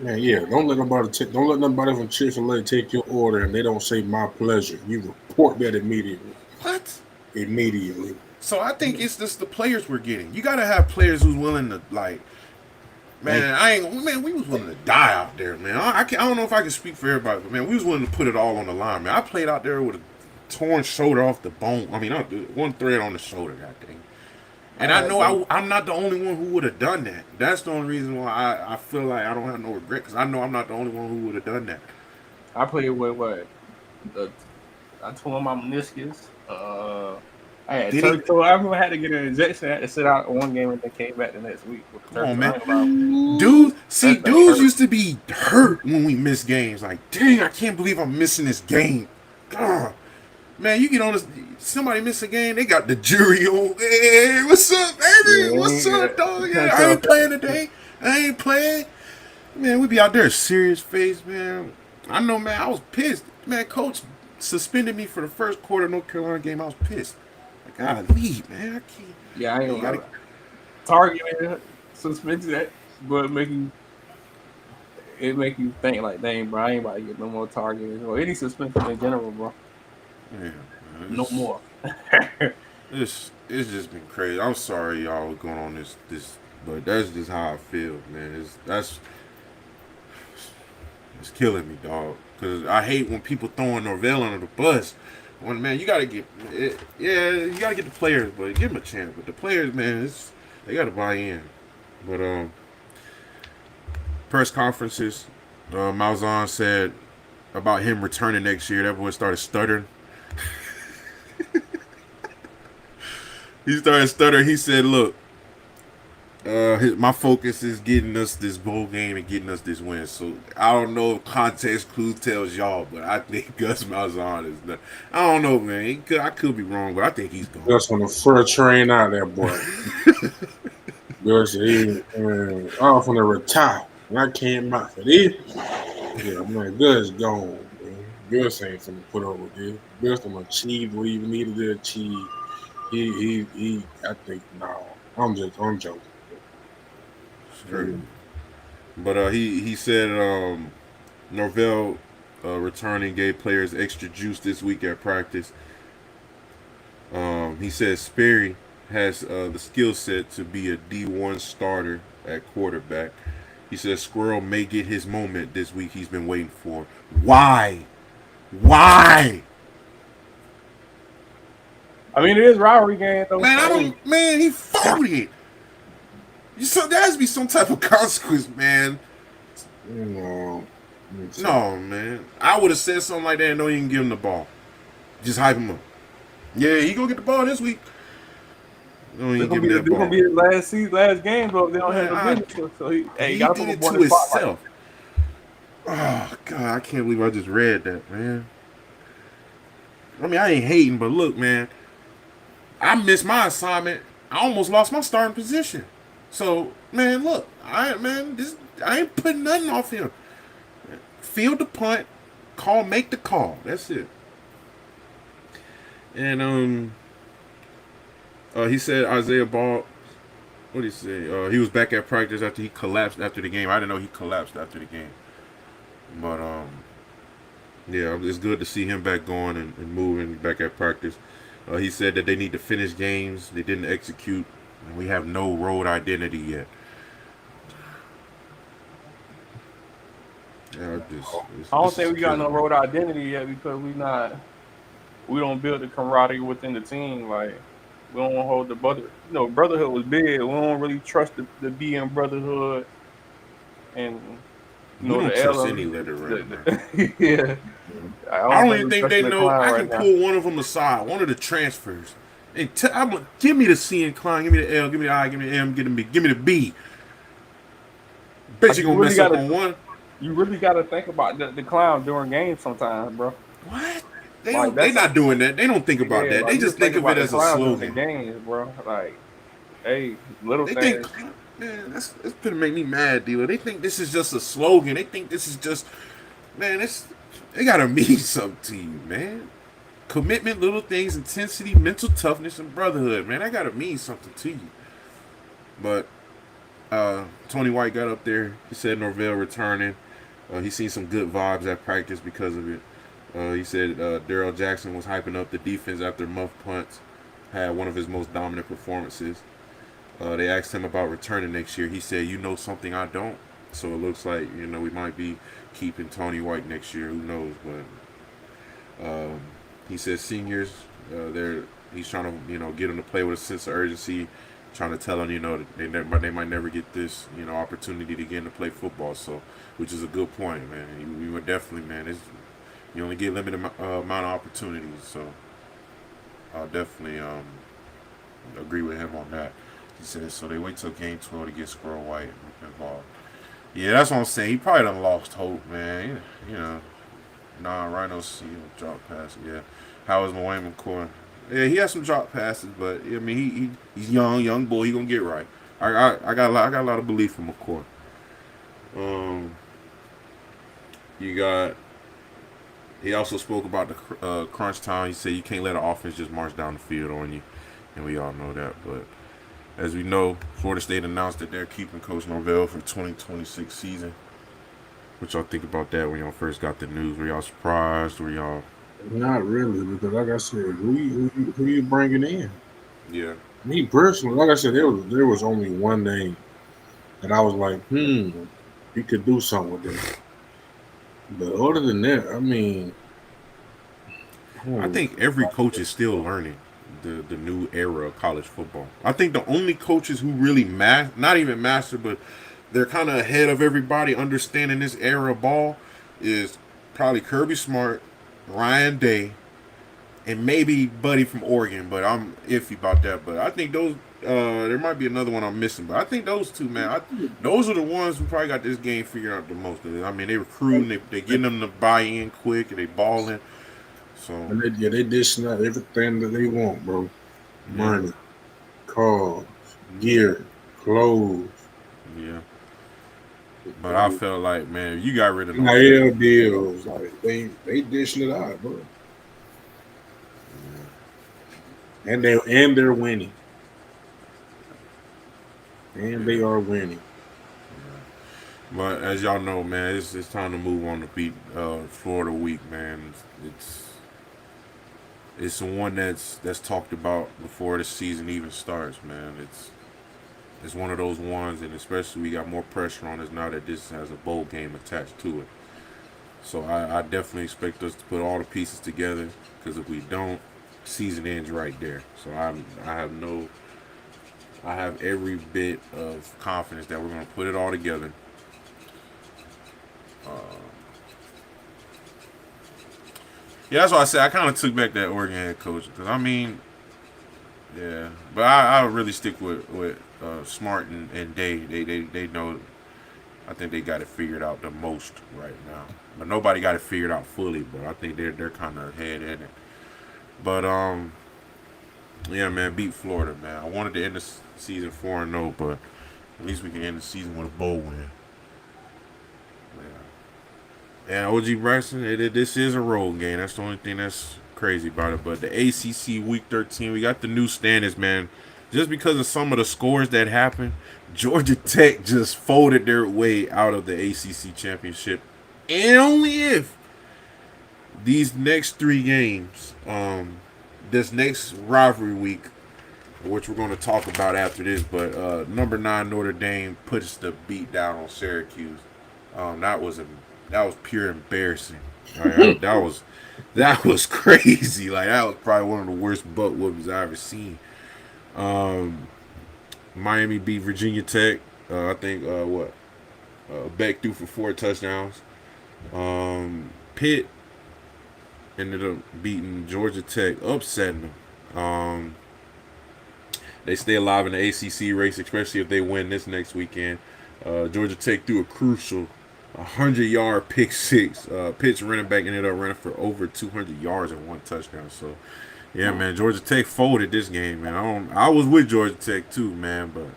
Man, yeah. Don't let nobody from Chick-fil-A take your order and they don't say my pleasure. You report that immediately. What? Immediately. So I think it's just the players we're getting. You gotta have players who's willing to man, we was willing to die out there, man. I don't know if I can speak for everybody, but man, we was willing to put it all on the line, man. I played out there with a torn shoulder off the bone. I mean, one thread on the shoulder, that thing. And I know I'm not the only one who would have done that. That's the only reason why I feel like I don't have no regret, because I know I'm not the only one who would have done that. I played with what? I tore my meniscus. I had turf toe. I remember I had to get an injection. I had to sit out one game and then came back the next week. With Come on, man. Dudes used to be hurt when we missed games. Like, dang, I can't believe I'm missing this game. God. Man, you get on this, somebody miss a game, they got the jury on. Hey, what's up, baby? What's up, dog? Yeah, I ain't playing today. I ain't playing. Man, we be out there serious face, man. I know, man, I was pissed. Man, coach suspended me for the first quarter of North Carolina game. I was pissed. I gotta leave, man. I can't. Yeah, I ain't got target suspension that, but it make you think like, dang, bro, I ain't about to get no more targets or any suspension in general, bro. Yeah, no more. It's just been crazy. I'm sorry y'all was going on this, but that's just how I feel, man. It's killing me, dog. Cause I hate when people throwing Norvell under the bus. When man, you gotta get you gotta get the players, but give them a chance. But the players, man, they gotta buy in. But press conferences, Malzahn said about him returning next year. That boy started stuttering. He started stuttering. He said, "Look, my focus is getting us this bowl game and getting us this win. So I don't know if context clues tells y'all, but I think Gus Malzahn is not. I don't know, man. I could be wrong, but I think he's gone. Gus on the first train out there, boy. Gus, I was gonna retire, and I came out for this. Yeah, man, Gus gone. Man. Gus ain't finna put up with this. Gus done achieved what he needed to achieve. He. I think no. I'm joking. True. But he said Norvell returning gave players extra juice this week at practice. He said Sperry has the skill set to be a D1 starter at quarterback. He says Squirrel may get his moment this week he's been waiting for. Why? I mean, it is rivalry game, though. Man, he folded. There has to be some type of consequence, man. No, man. I would have said something like that and don't even give him the ball. Just hype him up. Yeah, he gonna get the ball this week. Don't even give him that ball. It's gonna be his last game, but they don't have the business. So he got did it to himself. Oh God, I can't believe I just read that, man. I mean, I ain't hating, but look, man, I missed my assignment. I almost lost my starting position. So, man, look, I ain't putting nothing off him. Field the punt, make the call. That's it. And he said Isaiah Ball. What did he say? He was back at practice after he collapsed after the game. I didn't know he collapsed after the game. But yeah, it's good to see him back going and moving back at practice. He said that they need to finish games. They didn't execute. And we have no road identity yet. Yeah, I don't think we got no road identity yet because we don't build the camaraderie within the team. Like we don't hold the brotherhood was big. We don't really trust the be in brotherhood, and You We know don't the trust L. any letter writer, man. Yeah, I I don't don't think even we think they trusting the know. clown I right can now. pull one of them aside, one of the transfers, and give me the C in Klein, give me the L, give me the I, give me the M, give me the B. Bet Like you gonna mess up on one. you really gotta think about the clown during games sometimes, bro. What? They Like don't. They that's not doing that. They don't think about yeah, that. They like you just think think of it about the as a clown during the slogan. games, bro. Like, hey, little They think, things. man, that's gonna make me mad, dealer. They think this is just a slogan. They think this is just, man. They gotta mean something to you, man. Commitment, little things, intensity, mental toughness, and brotherhood, man. That gotta mean something to you. But Tony White got up there. He said Norvell returning. He seen some good vibes at practice because of it. He said Darrell Jackson was hyping up the defense after muff punts. Had one of his most dominant performances. They asked him about returning next year. He said, "You know something I don't." So it looks like we might be keeping Tony White next year. Who knows? But he said seniors, he's trying to get them to play with a sense of urgency, trying to tell them that they might never get this opportunity to get to play football. So, which is a good point, man. We would definitely, man. You only get limited amount of opportunities, so I'll definitely agree with him on that. He said, so they wait till game 12 to get Squirrel White involved. Yeah, that's what I'm saying. He probably done lost hope, man. Rhino C drop pass. Yeah. How was Wayne McCoy? Yeah, he has some drop passes, but I mean he's young boy. He gonna get right. I got a lot of belief in McCoy. You got. He also spoke about the crunch time. He said you can't let an offense just march down the field on you, and we all know that. But as we know, Florida State announced that they're keeping Coach Norvell for 2026 season. What y'all think about that when y'all first got the news? Were y'all surprised? Were y'all? Not really, because like I said, who you bringing in? Yeah. Me personally, like I said, there was only one name that I was like, he could do something with that. But other than that, I mean, I think every coach is still learning the new era of college football. I think the only coaches who really not even master, but they're kind of ahead of everybody understanding this era of ball is probably Kirby Smart, Ryan Day, and maybe Buddy from Oregon, but I'm iffy about that. But I think those there might be another one I'm missing, but I think those two, man, those are the ones who probably got this game figured out the most. I mean, they recruiting, they getting them to buy in quick, and they balling. So and they dishing out everything that they want, bro. Money, cars, gear, clothes. Yeah. But I felt like, man, you got rid of NIL deals, like they dishing it out, bro. Yeah. And they're winning. And they are winning. But as y'all know, man, it's time to move on to beat Florida week, man. It's the one that's talked about before the season even starts, man. It's one of those ones, and especially we got more pressure on us now that this has a bowl game attached to it. So I definitely expect us to put all the pieces together, because if we don't, season ends right there. So I have every bit of confidence that we're going to put it all together. Yeah, that's why I said I kind of took back that Oregon head coach, because I mean, yeah, but I really stick with Smart and Day. They know. I think they got it figured out the most right now, but nobody got it figured out fully. But I think they're kind of ahead in it. But yeah, man, beat Florida, man. I wanted to end the season 4-0, but at least we can end the season with a bowl win. And OG Bryson, this is a road game. That's the only thing that's crazy about it. But the ACC Week 13, we got the new standards, man. Just because of some of the scores that happened, Georgia Tech just folded their way out of the ACC championship. And only if these next 3 games, this next rivalry week, which we're going to talk about after this, but number 9 Notre Dame puts the beat down on Syracuse. That was pure embarrassing. Right? that was crazy. Like, that was probably one of the worst butt whoopings I ever seen. Miami beat Virginia Tech. I think Beck threw for 4 touchdowns. Pitt ended up beating Georgia Tech, upsetting them. They stay alive in the ACC race, especially if they win this next weekend. Georgia Tech threw a crucial 100-yard pick six. Pitt's running back ended up running for over 200 yards and 1 touchdown. So, yeah, man, Georgia Tech folded this game, man. I was with Georgia Tech too, man, but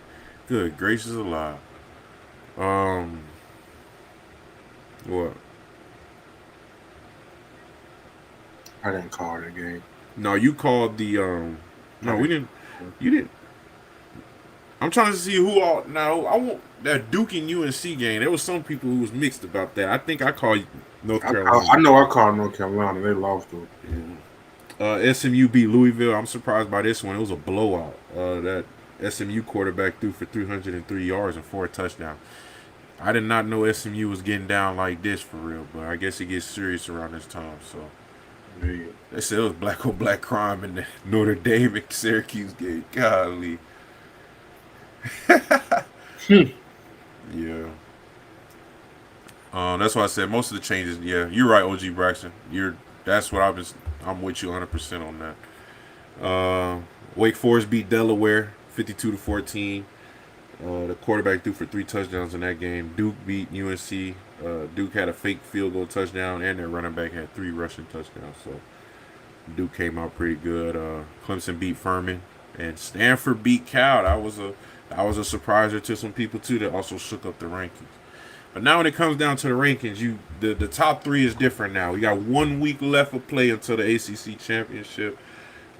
good gracious alive. What? I didn't call that game. No, you called the No, we didn't. You didn't. I'm trying to see who all now. I want that Duke and UNC game. There was some people who was mixed about that. I think I called North Carolina. I know I called North Carolina. They lost though. Yeah. SMU beat Louisville. I'm surprised by this one. It was a blowout. That SMU quarterback threw for 303 yards and 4 touchdowns. I did not know SMU was getting down like this for real, but I guess it gets serious around this time. So Yeah. they said it was black on black crime in the Notre Dame and Syracuse game. Golly. Yeah. That's why I said most of the changes. Yeah, you're right, OG Braxton. That's what I'm with you 100% on that. Wake Forest beat Delaware 52-14. The quarterback threw for 3 touchdowns in that game. Duke beat UNC. Duke had a fake field goal touchdown, and their running back had 3 rushing touchdowns. So Duke came out pretty good. Clemson beat Furman, and Stanford beat Cal. That was a surpriser to some people too. That also shook up the rankings. But now when it comes down to the rankings, the top 3 is different now. We got 1 week left of play until the ACC championship.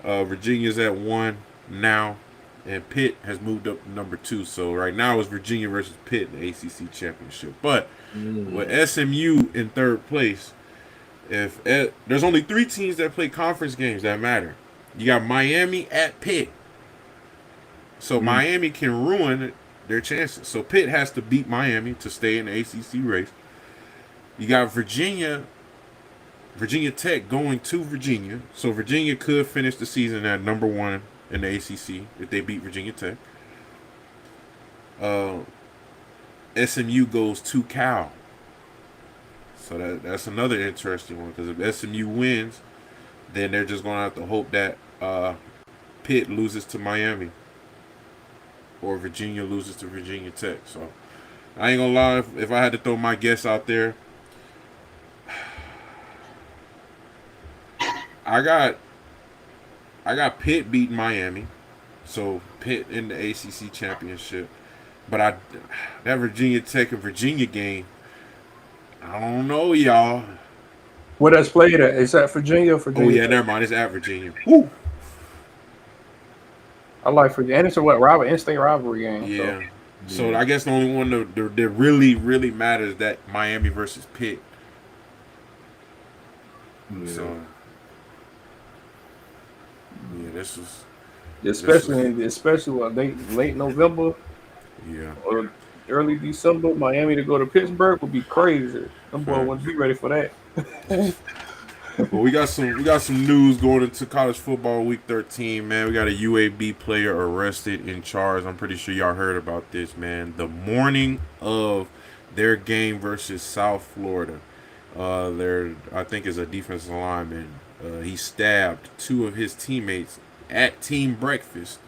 Virginia's at 1 now, and Pitt has moved up to number 2. So right now it's Virginia versus Pitt in the ACC championship. But with SMU in 3rd place, there's only 3 teams that play conference games that matter. You got Miami at Pitt. So Miami can ruin their chances. So Pitt has to beat Miami to stay in the ACC race. You got Virginia Tech going to Virginia. So Virginia could finish the season at number 1 in the ACC if they beat Virginia Tech. SMU goes to Cal. So that's another interesting one, because if SMU wins, then they're just going to have to hope that Pitt loses to Miami or Virginia loses to Virginia Tech. So I ain't going to lie, if I had to throw my guess out there, I got Pitt beating Miami, so Pitt in the ACC championship. But that Virginia Tech and Virginia game, I don't know, y'all. Where that's played at? Is that Virginia or Virginia? Oh yeah, never mind. It's at Virginia. Woo. I like Virginia. And it's a in-state rivalry game. Yeah. So I guess the only one that really, really matters is that Miami versus Pitt. Yeah. So yeah, this was especially late November. Yeah. Or early December, Miami to go to Pittsburgh would be crazy. Them boys wouldn't be ready for that. Well, we got some news going into college football week 13, man. We got a UAB player arrested in charge. I'm pretty sure y'all heard about this, man. The morning of their game versus South Florida, I think is a defensive lineman. He stabbed 2 of his teammates at team breakfast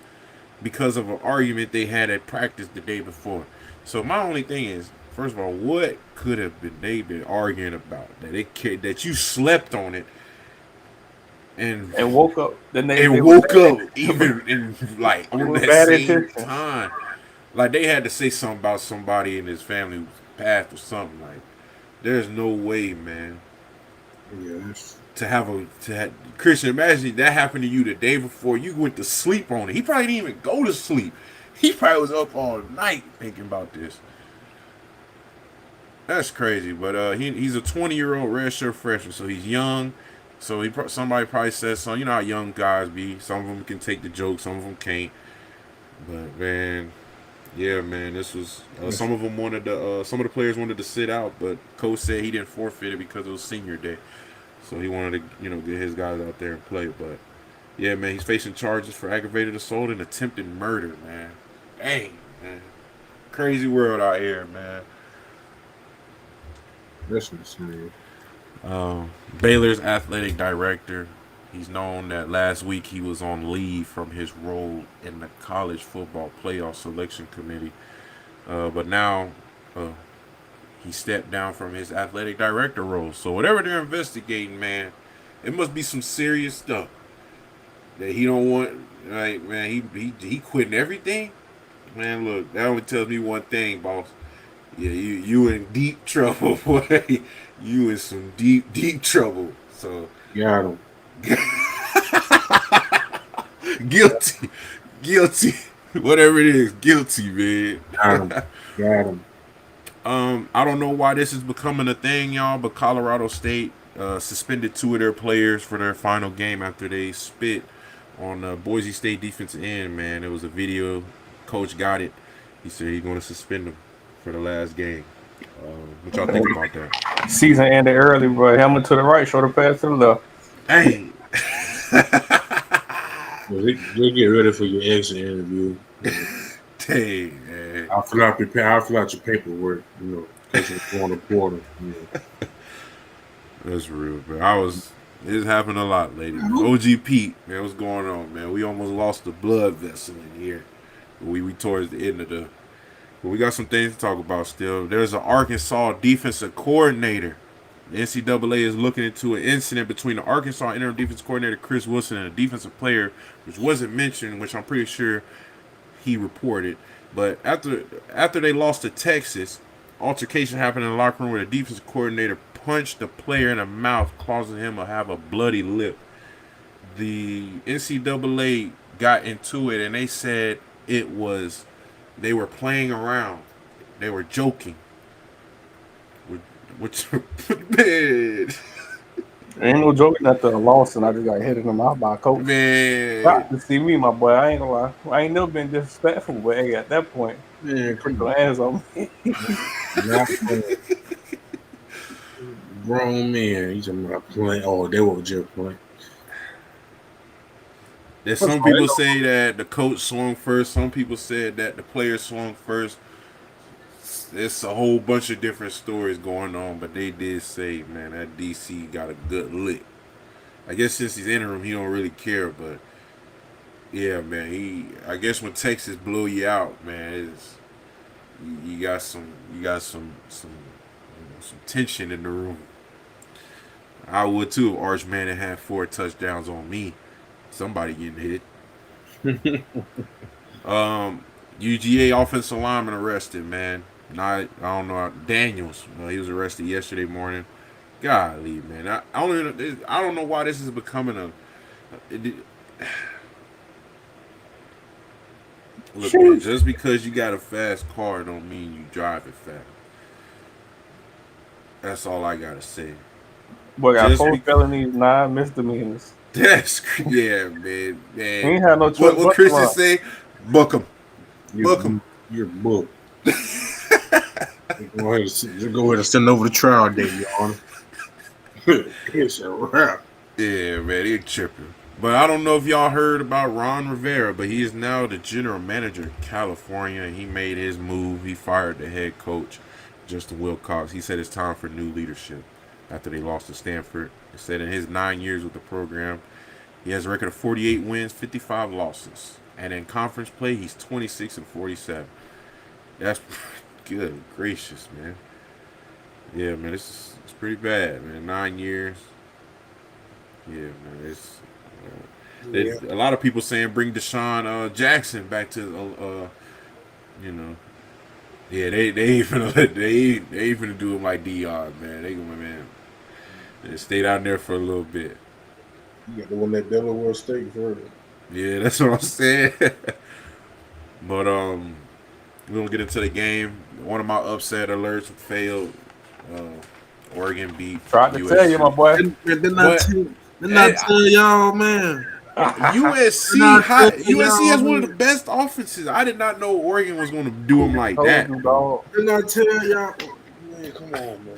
because of an argument they had at practice the day before. So my only thing is, first of all, what could have they been arguing about that you slept on it and woke up? Then they woke up even in like on that same intention. time. Like they had to say something about somebody in his family who passed or something. Like there's no way, man. Yes. Christian, imagine that happened to you the day before you went to sleep on it. He probably didn't even go to sleep. He probably was up all night thinking about this. That's crazy, but he's a 20-year-old redshirt freshman, so he's young. So somebody probably says something. You know how young guys be. Some of them can take the joke, some of them can't. But man, yeah, man, this was some of them some of the players wanted to sit out, but coach said he didn't forfeit it because it was senior day. So he wanted to, get his guys out there and play. But yeah, man, he's facing charges for aggravated assault and attempted murder, man. Dang, man. Crazy world out here, man. That's insane. Baylor's athletic director. He's known that last week he was on leave from his role in the college football playoff selection committee. But now he stepped down from his athletic director role. So whatever they're investigating, man, it must be some serious stuff that he don't want. Like, man, he quitting everything. Man, look, that only tells me one thing, boss. Yeah, you in deep trouble, boy. You in some deep trouble. So Got him. guilty, whatever it is, guilty, man. Got him. Got him. I don't know why this is becoming a thing, y'all, but Colorado State suspended 2 of their players for their final game after they spit on Boise State defensive end. Man, it was a video. Coach got it. He said he's going to suspend them for the last game. What y'all think about that? Season ended early, bro. Helmet to the right, shoulder pass to the left. Hey. They get ready for your exit interview. Dang, man. I'll fill out your paperwork, you know, because you're going to Porter. You know. That's real, bro. It's happened a lot lately. OG Pete, man, what's going on, man? We almost lost the blood vessel in here. We towards the end of the. But we got some things to talk about still. There's an Arkansas defensive coordinator. The NCAA is looking into an incident between the Arkansas interim defense coordinator Chris Wilson and a defensive player, which wasn't mentioned, which I'm pretty sure he reported. But after they lost to Texas, altercation happened in the locker room where the defensive coordinator punched the player in the mouth, causing him to have a bloody lip. The NCAA got into it, and they said they were playing around. They were joking. Which, man. Ain't no joking at the loss, and I just got hit in the mouth by a coach. Man. Got to see me, my boy. I ain't gonna lie. I ain't never been disrespectful, but hey, at that point, Man, put your hands on me. Grown man, he's about playing. Oh, they were just playing. There's some people say that the coach swung first. Some people said that the player swung first. There's a whole bunch of different stories going on, but they did say, man, that DC got a good lick. I guess since he's interim, he don't really care, but yeah, man, I guess when Texas blew you out, man, you got some tension in the room. I would too if Arch Manning had 4 touchdowns on me. Somebody getting hit. UGA offensive lineman arrested, man. And I don't know, Daniels. He was arrested yesterday morning. Golly, man. I don't know why this is becoming look, man, just because you got a fast car don't mean you drive it fast. That's all I gotta say. Boy, got 4 felonies, 9 misdemeanors. That's man. He ain't had no choice. What Christian say? Book him. Book him. You're booked. Go ahead and send over the trial date, Your Honor. It's a wrap. Yeah, man, he tripping. But I don't know if y'all heard about Ron Rivera, but he is now the general manager of California. He made his move. He fired the head coach, Justin Wilcox. He said it's time for new leadership after they lost to Stanford. He said in his 9 years with the program, he has a record of 48 wins, 55 losses. And in conference play, he's 26-47. That's good gracious, man. Yeah, man, it's pretty bad, man. 9 years. Yeah, man, it's a lot of people saying bring Deshaun Jackson back to yeah, they ain't finna do him like Dion, man. They stay down there for a little bit. You got the one that Delaware State for it. Yeah, that's what I'm saying. But we don't get into the game. One of my upset alerts failed. Oregon beat. Tried to USC. tell you, my boy. They're not tell y'all, man. USC has one of the best offenses. I did not know Oregon was going to do them like that. Did not tell y'all. Man, come on, man.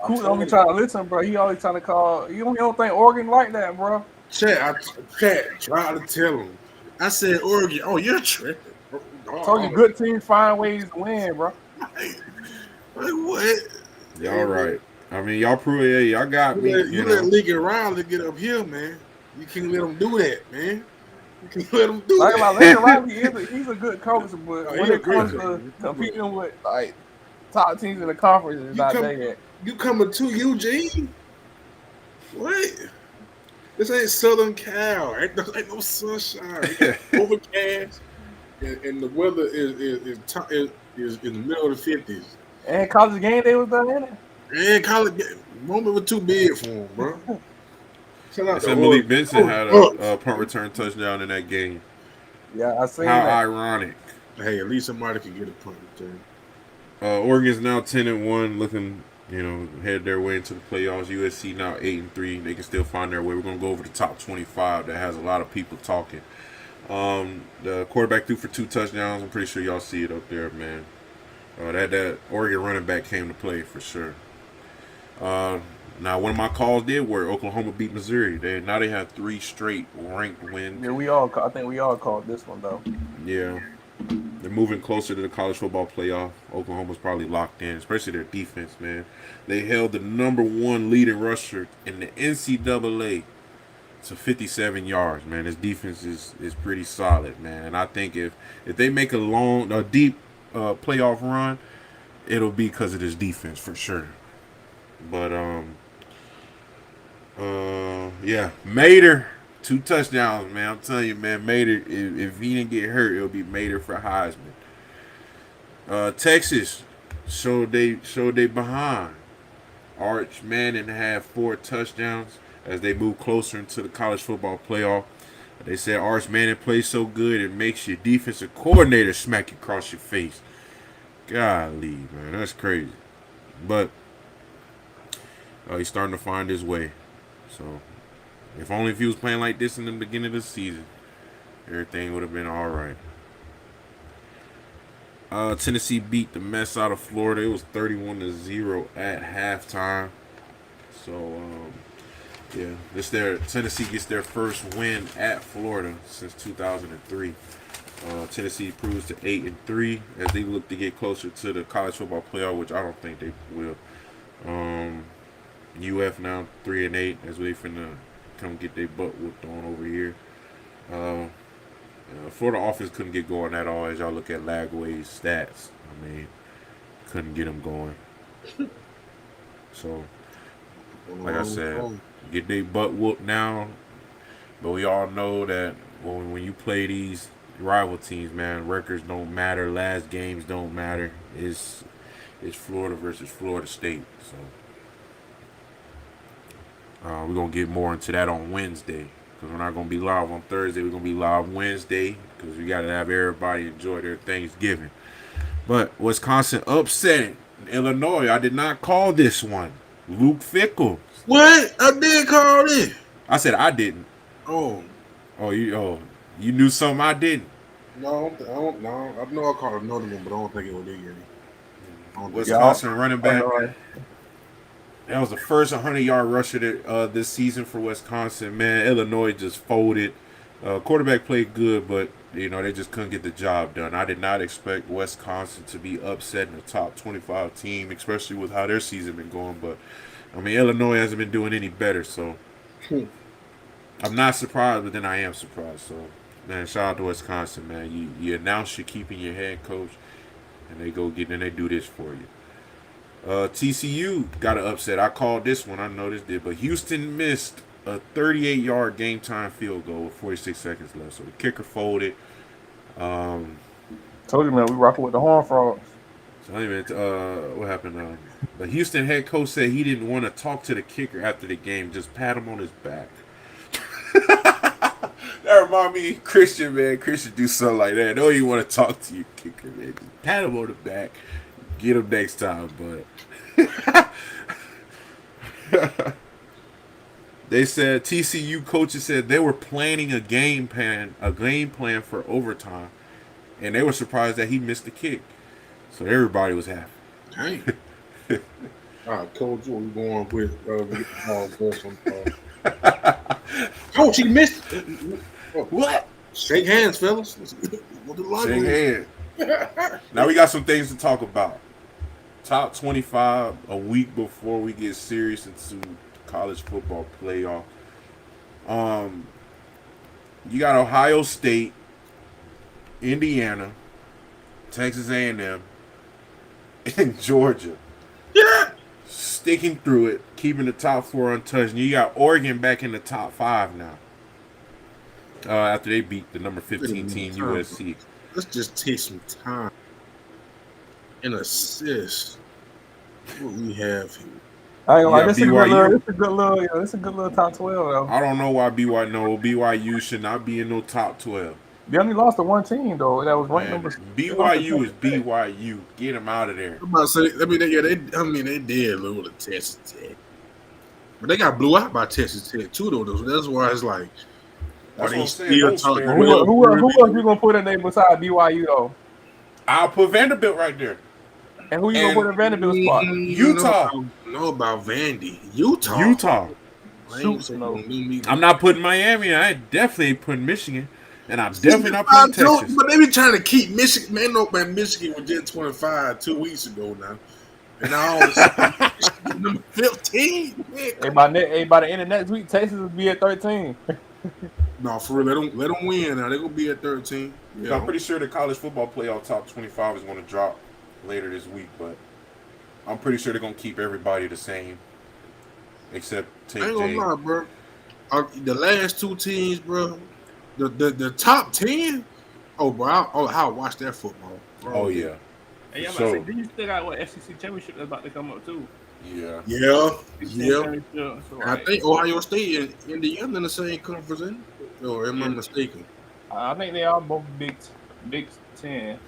Who's only trying to listen, bro? He always trying to call. You don't think Oregon like that, bro? Chat, try to tell him. I said Oregon. Oh, you're tripping. I told you, good teams find ways to win, bro. Like what? Y'all right. I mean, y'all prove it. Y'all got me. You let Lincoln Riley get up here, man. You can't let him do that, man. You can't let him do Like that. Lincoln Riley he's a good coach, but Oh, when he a it great comes coach, to man. competing with like top teams in the conference, it's not there yet. You coming to Eugene? What? This ain't Southern Cal. Ain't no sunshine. Overcast, and the weather is in the middle of the 50s. And college game day was done in it. And college moment was too big for him, bro. Shout They out to said Malik Oregon. Benson had a punt return touchdown in that game. Yeah, I seen How that. ironic. Hey, at least somebody could get a punt return. Oregon's now 10-1, looking, head their way into the playoffs. USC now 8-3. They can still find their way. We're gonna go over the top 25. That has a lot of people talking. The quarterback threw for 2 touchdowns. I'm pretty sure y'all see it up there, man. That Oregon running back came to play for sure. Now one of my calls did work. Oklahoma beat Missouri. They have 3 straight ranked wins. Yeah, I think we all called this one though. Yeah. They're moving closer to the college football playoff. Oklahoma's probably locked in, especially their defense, man. They held the #1 leading rusher in the NCAA to 57 yards, man. This defense is pretty solid, man. And I think if they make a deep playoff run, it'll be because of this defense for sure. But yeah, Mater. 2 touchdowns, man. I'm telling you, man. Mater, if he didn't get hurt, it'll be Mater for Heisman. Texas showed they behind. Arch Manning had 4 touchdowns as they move closer into the college football playoff. They said Arch Manning plays so good it makes your defensive coordinator smack you across your face. Golly, man, that's crazy. But he's starting to find his way. So. If only if he was playing like this in the beginning of the season, everything would have been all right. Tennessee beat the mess out of Florida. It was 31-0 at halftime. So, yeah, Tennessee gets their first win at Florida since 2003. Tennessee proves to 8-3 as they look to get closer to the college football playoff, which I don't think they will. UF now 3-8 as they finna come get their butt whooped on over here. Florida offense couldn't get going at all as y'all look at Lagway's stats. I mean, couldn't get them going. So, like I said, get their butt whooped now. But we all know that when you play these rival teams, man, records don't matter. Last games don't matter. It's Florida versus Florida State. So. We're going to get more into that on Wednesday because we're not going to be live on Thursday. We're going to be live Wednesday because we got to have everybody enjoy their Thanksgiving. But Wisconsin upsetting Illinois. I did not call this one. Luke Fickell. What? I did call it. I said I didn't. Oh, you knew something I didn't. No, I don't know. I know I called another one, but I don't think it was there. Wisconsin running back. That was the first 100-yard rusher this season for Wisconsin. Man, Illinois just folded. Quarterback played good, but they just couldn't get the job done. I did not expect Wisconsin to be upsetting a top 25 team, especially with how their season been going. But I mean, Illinois hasn't been doing any better, so I'm not surprised. But then I am surprised. So man, shout out to Wisconsin, man. You announce you're keeping your head coach, and they go get and they do this for you. TCU got an upset. I called this one. I know this did, but Houston missed a 38-yard game-time field goal with 46 seconds left. So the kicker folded. Told you, man, we rocking with the Horned Frogs. So anyway, what happened? The Houston head coach said he didn't want to talk to the kicker after the game. Just pat him on his back. That remind me of Christian, man. Christian do something like that. Don't even want to talk to your kicker, man. Just pat him on the back. Get him next time, but they said TCU coaches said they were planning a game plan for overtime, and they were surprised that he missed the kick. So everybody was happy. Dang. All right, Coach, what we going with? Coach, he missed. What? Shake hands, fellas. Shake hands. Now we got some things to talk about. top 25 a week before we get serious into college football playoff. You got Ohio State, Indiana, Texas A&M, and Georgia. Yeah. Sticking through it, keeping the top 4 untouched. And you got Oregon back in the top 5 now. After they beat the number 15 team, USC. Let's just take some time and assist what we have here. I ain't gonna lie, Yeah, this is BYU. a good little top 12 though. I don't know why BYU should not be in no top 12. They only lost to one team though. That was ranked Man, number. BYU is BYU. Get them out of there. I'm about to say, they did lose to Texas Tech, but they got blew out by Texas Tech too, though. So that's why it's like, That's are what I'm they saying. still Don't talking? spare Who else you gonna put in there beside BYU though? I'll put Vanderbilt right there. And who you gonna put in Vanderbilt spot? Utah. I don't know about Vandy. Utah. I ain't Shoot, no. I'm not putting Miami. I definitely ain't putting Michigan. And I'm definitely not putting Texas. But they be trying to keep Michigan. Man, no, man, Michigan was just 25 2 weeks ago now. And now number 15. Man. By the end of next week, Texas will be at 13. No, for real, let them win now. They're gonna be at 13. Yeah. I'm pretty sure the college football playoff top 25 is going to drop later this week, but I'm pretty sure they're going to keep everybody the same, except take I ain't gonna Jay. lie, bro. The last 2 teams, bro. The top 10. Oh, bro, I'll watch that football. Bro. Oh yeah, Hey, I'm So- about to say, do you still got what FCC championship that's about to come up too? yeah. Yeah. So, I think Ohio State and Indiana in the same conference, ain't it? Or am I mistaken? I think they are both Big 10.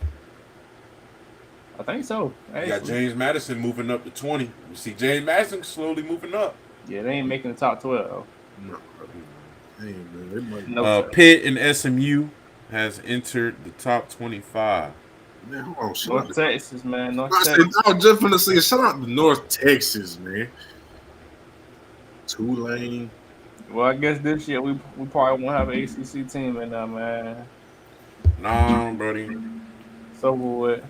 I think so. You got James Madison moving up to 20. You see James Madison slowly moving up. Yeah, they ain't making the top 12. No, hey, man, they might. No, sir. Pitt and SMU has entered the top 25. Man, hold on, shout North out to- Texas, man. North I Texas. was just gonna say, shout out to North Texas, man. Tulane. Well, I guess this year we probably won't have an ACC team in there, man. Nah, buddy. So what?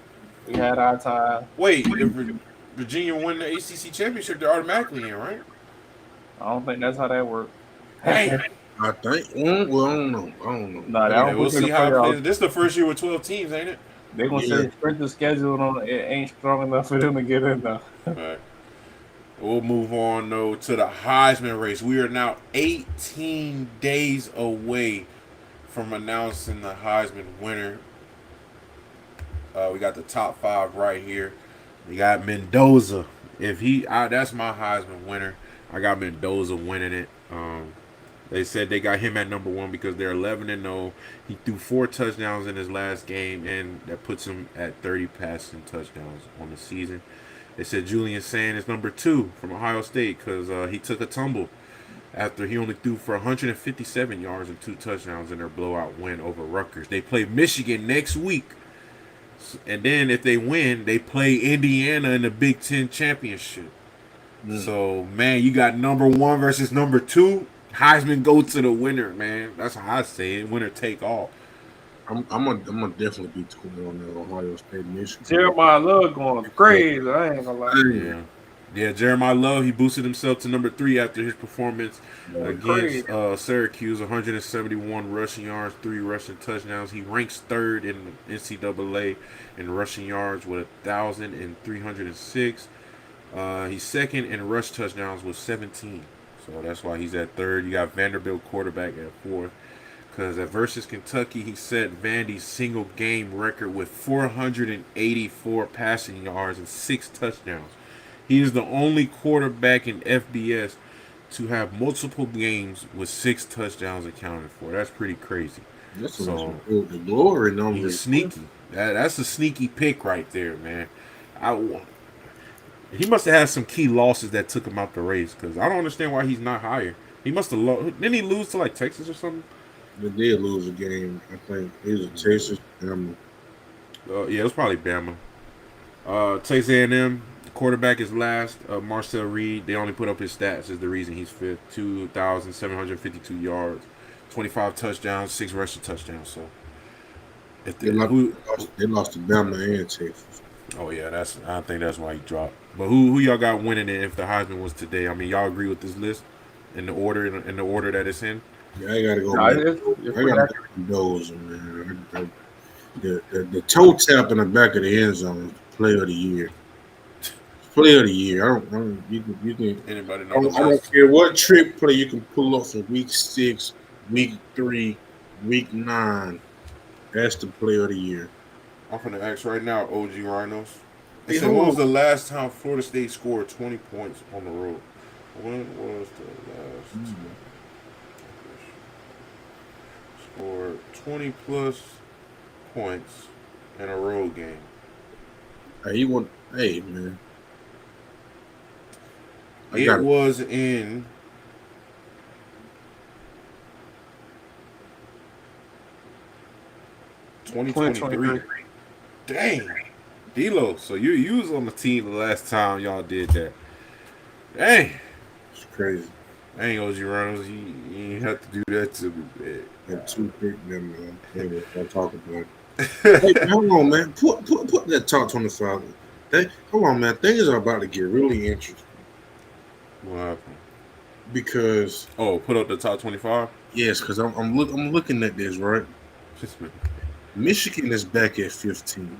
We had our time. Wait, if Virginia win the ACC championship, they're automatically in, right? I don't think that's how that works. Hey, I think. Well, I don't know. Nah, that okay, don't we'll put you in see the how it playoffs. plays. This is the first year with 12 teams, ain't it? They're gonna say strength of schedule on it ain't strong enough for them to get in there. Right. We'll move on though to the Heisman race. We are now 18 days away from announcing the Heisman winner. We got the top 5 right here. We got Mendoza. That's my Heisman winner. I got Mendoza winning it. They said they got him at number 1 because they're 11-0. He threw 4 touchdowns in his last game, and that puts him at 30 passing touchdowns on the season. They said Julian Sand is number 2 from Ohio State because he took a tumble after he only threw for 157 yards and 2 touchdowns in their blowout win over Rutgers. They play Michigan next week. And then if they win, they play Indiana in the Big Ten championship. So, man, you got number 1 versus number 2. Heisman go to the winner, man. That's how I say it. Winner take all. I'm gonna definitely be tweeting on the Ohio State Michigan. Jeremiah Love going crazy. I ain't gonna lie. Yeah, Jeremiah Love, he boosted himself to number 3 after his performance against Syracuse. 171 rushing yards, 3 rushing touchdowns. He ranks 3rd in the NCAA in rushing yards with 1,306. He's 2nd in rush touchdowns with 17. So that's why he's at 3rd. You got Vanderbilt quarterback at 4th. Because versus Kentucky, he set Vandy's single game record with 484 passing yards and 6 touchdowns. He is the only quarterback in FBS to have multiple games with 6 touchdowns accounted for. That's pretty crazy. That's So, the glory number. He's sneaky. That's a sneaky pick right there, man. He must have had some key losses that took him out the race because I don't understand why he's not higher. He must have lost. Didn't he lose to like Texas or something? They did lose a game. I think it was Texas. Yeah, it was probably Bama. Texas A&M quarterback is last. Marcel Reed. They only put up his stats is the reason he's 5th. 2,752 yards, 25 touchdowns, 6 rushing touchdowns. So if They lost to Bama and Texas. Oh yeah, I think that's why he dropped. But who y'all got winning it if the Heisman was today? I mean, y'all agree with this list in the order that it's in? Yeah, I gotta go No, with. it's I pretty gotta go accurate. with those, man. The toe tap in the back of the end zone, player of the year. Player of the year. You can. Anybody I know the don't, I don't last? care what trick play you can pull off from week 6, week 3, week 9. That's the player of the year. I'm gonna ask right now, OG Rhinos. They Hey, said, hold when on. was the last time Florida State scored 20 points on the road? When was the last time they scored 20 plus points in a road game? Hey, you want? Hey, man. I It got it. was in 2023. 2023. Dang. Deloach, so you was on the team the last time y'all did that. Dang. It's crazy. Dang, OG Rhinos, you ain't have to do that to me, That two pick them, man. Anyway, I'll talk about it. Hey, man. hold on, man. Put that top 25. Hold on, man. Things are about to get really interesting What happened? because Oh, put up the top 25? yes, because I'm looking at this right. Michigan is back at 15.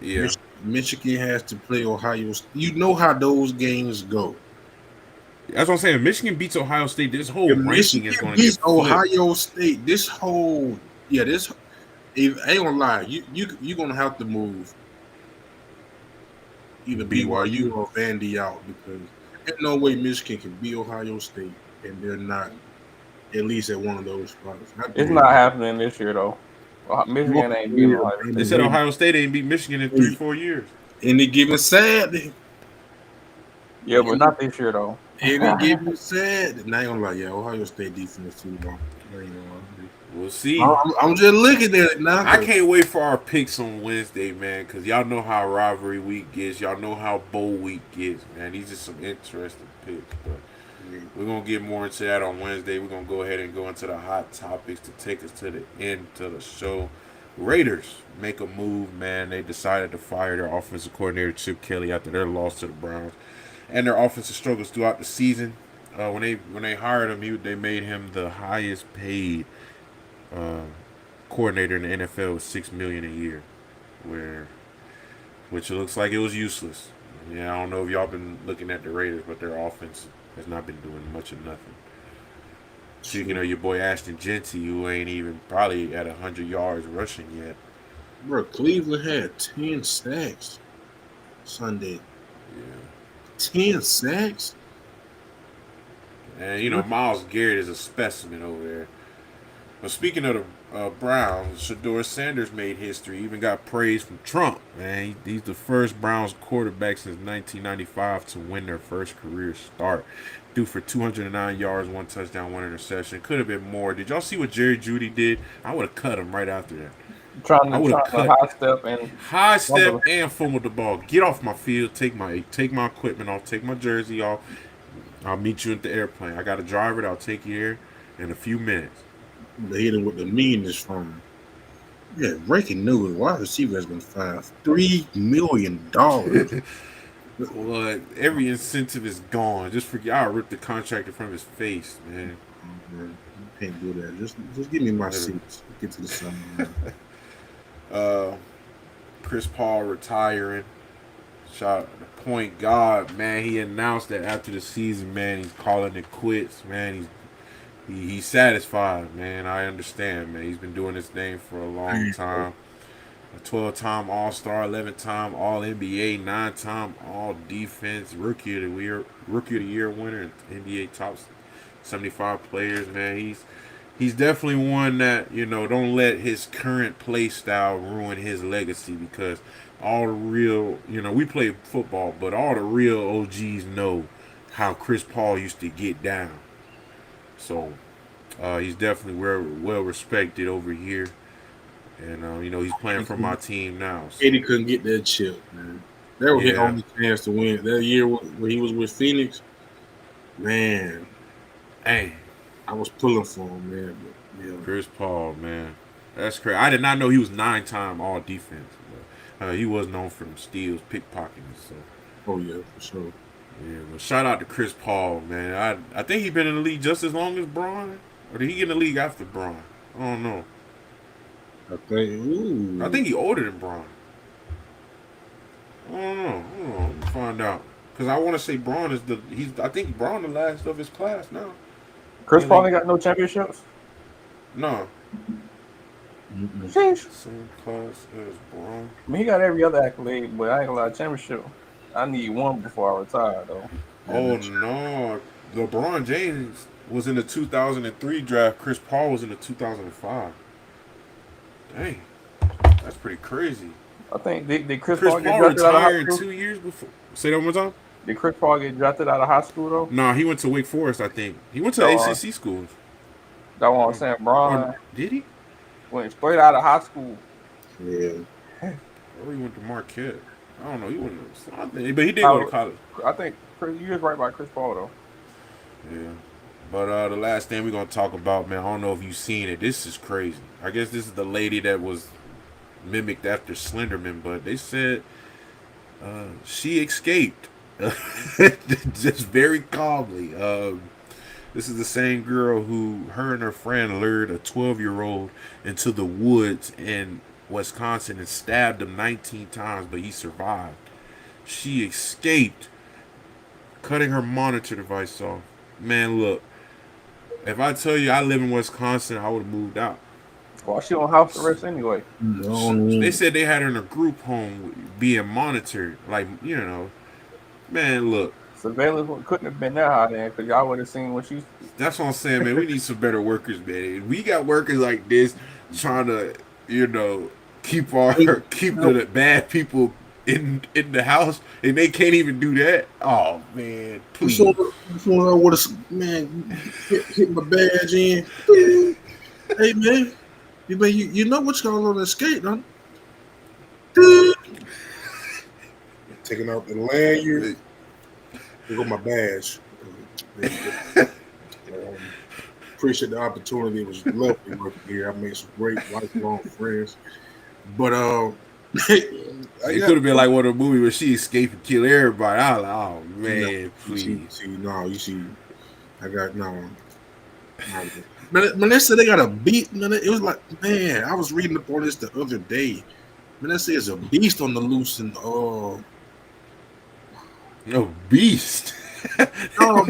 Yeah. Michigan has to play Ohio. You know how those games go. That's what I'm saying. Michigan beats Ohio State. This whole If ranking is Michigan going to get beats flipped. Ohio State, this if, I ain't gonna lie, you're gonna have to move either BYU BYU. or Vandy out because there's no way Michigan can beat Ohio State and they're not at least at one of those spots. I It's think not happening this year though. Michigan ain't beating Ohio They State. said Ohio State ain't beat Michigan in any 3-4 years. given Saturday. Yeah, but not this year though. Any given Saturday. Not gonna lie, yeah, Ohio State defense too long. I ain't gonna lie. We'll see. I'm just looking at it now. I can't wait for our picks on Wednesday, man, because y'all know how rivalry week gets. Y'all know how bowl week gets, man. These are some interesting picks, but we're going to get more into that on Wednesday. We're going to go ahead and go into the hot topics to take us to the end to the show. Raiders make a move, man. They decided to fire their offensive coordinator, Chip Kelly, after their loss to the Browns and their offensive struggles throughout the season. When they hired him, they made him the highest paid uh, coordinator in the NFL with $6 million a year, which looks like it was useless. Yeah, I don't know if y'all been looking at the Raiders, but their offense has not been doing much of nothing. Speaking of your boy Ashton Genty, who ain't even probably at 100 yards rushing yet. Bro, Cleveland had 10 sacks Sunday. Yeah. 10 sacks? And Myles Garrett is a specimen over there. But speaking of the Browns, Shedeur Sanders made history. Even got praise from Trump. Man, he's the first Browns quarterback since 1995 to win their first career start. Threw for 209 yards, 1 touchdown, 1 interception. Could have been more. Did y'all see what Jerry Jeudy did? I would have cut him right after that. trying I to would have trying to cut high step and high step fumble. and fumbled the ball. Get off my field. Take my equipment off. Take my jersey off. I'll meet you at the airplane. I got a driver. I'll take you there in a few minutes. They hit him with the meanness from him. Yeah, breaking news. Wide receiver has been fined $3 million. Well, every incentive is gone. Just forget. I'll rip the contract in front of his face, man. Man, you can't do that. Just give me my seats. Get to the sun. Chris Paul retiring. Shot the point guard, man. He announced that after the season, man, he's calling it quits, man. He's satisfied, man. I understand, man. He's been doing this thing for a long time. A 12-time All-Star, 11-time All-NBA, 9-time All-Defense, Rookie of the Year winner, and NBA top 75 players, man. He's definitely one that, don't let his current play style ruin his legacy, because all the real, we play football, but all the real OGs know how Chris Paul used to get down. So he's definitely well respected over here. And, he's playing for my team now. So. Eddie couldn't get that chip, man. That was his only chance to win. That year when he was with Phoenix, man. Hey. I was pulling for him, man. But, yeah. Chris Paul, man. That's crazy. I did not know he was 9-time All-Defense. He was known for them steals, pickpocketing. So Oh yeah, for sure. yeah, well, shout out to Chris Paul, man. I think he been in the league just as long as Bron, or did he get in the league after Bron? I don't know. I think. I think he older than Bron. I don't know. Let me find out. Because I want to say Braun is I think Braun the last of his class now. Chris Paul ain't got no championships. No. Sheesh. Same class as Braun. I mean, he got every other accolade, but I ain't gonna lie, championship. I need one before I retire, though. Oh no, LeBron James was in the 2003 draft. Chris Paul was in the 2005. Dang, that's pretty crazy. I think did Chris Chris Paul get Paul drafted out of high retired school? 2 years before. Say that one more time. Did Chris Paul get drafted out of high school though? No, he went to Wake Forest. I think he went to ACC schools. That's what I'm saying. Bron Did he? went straight out of high school. Yeah. Or he went to Marquette. I don't know. He went, but he did go to college. I think you was right about Chris Paul though. Yeah. But the last thing we're gonna talk about, man, I don't know if you've seen it. This is crazy. I guess this is the lady that was mimicked after Slenderman, but they said she escaped just very calmly. This is the same girl who her and her friend lured a 12-year-old into the woods in Wisconsin and stabbed him 19 times, but he survived. She escaped, cutting her monitor device off. Man, look, if I tell you I live in Wisconsin, I would have moved out. Well, she on house arrest anyway. They said they had her in a group home being monitored. Like, man, look. Surveillance couldn't have been that high then, because y'all would have seen what she. That's what I'm saying, man. We need some better workers, man. We got workers like this trying to, keep the bad people in the house, and they can't even do that. Oh man, please. So I would have, man, hit my badge in. Hey man, you know what's going on the skate, huh? Taking out the lanyard. Here go my badge. Appreciate the opportunity. It was lovely working here. I made some great lifelong friends. But it could have been like one of the movies where she escaped and killed everybody. I was like, oh man, please. I got no. Man, they said they got a beast. Man, it was like, man, I was reading up on this the other day. Man, they say it's a beast on the loose and no beast. No, a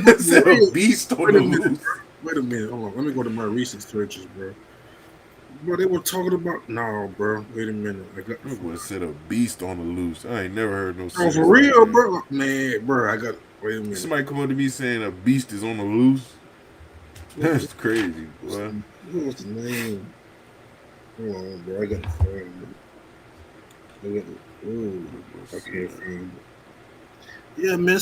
beast on the loose. Wait a minute, hold on. Let me go to my recent searches, bro. Bro, they were talking about bro. Wait a minute. I said a beast on the loose. I ain't never heard no. Oh, for real, bro. Man, bro, wait a minute. Somebody come up to me saying a beast is on the loose. That's crazy, boy. What's the name? Hold on, bro. I got the phone. I can't find it. Yeah, man.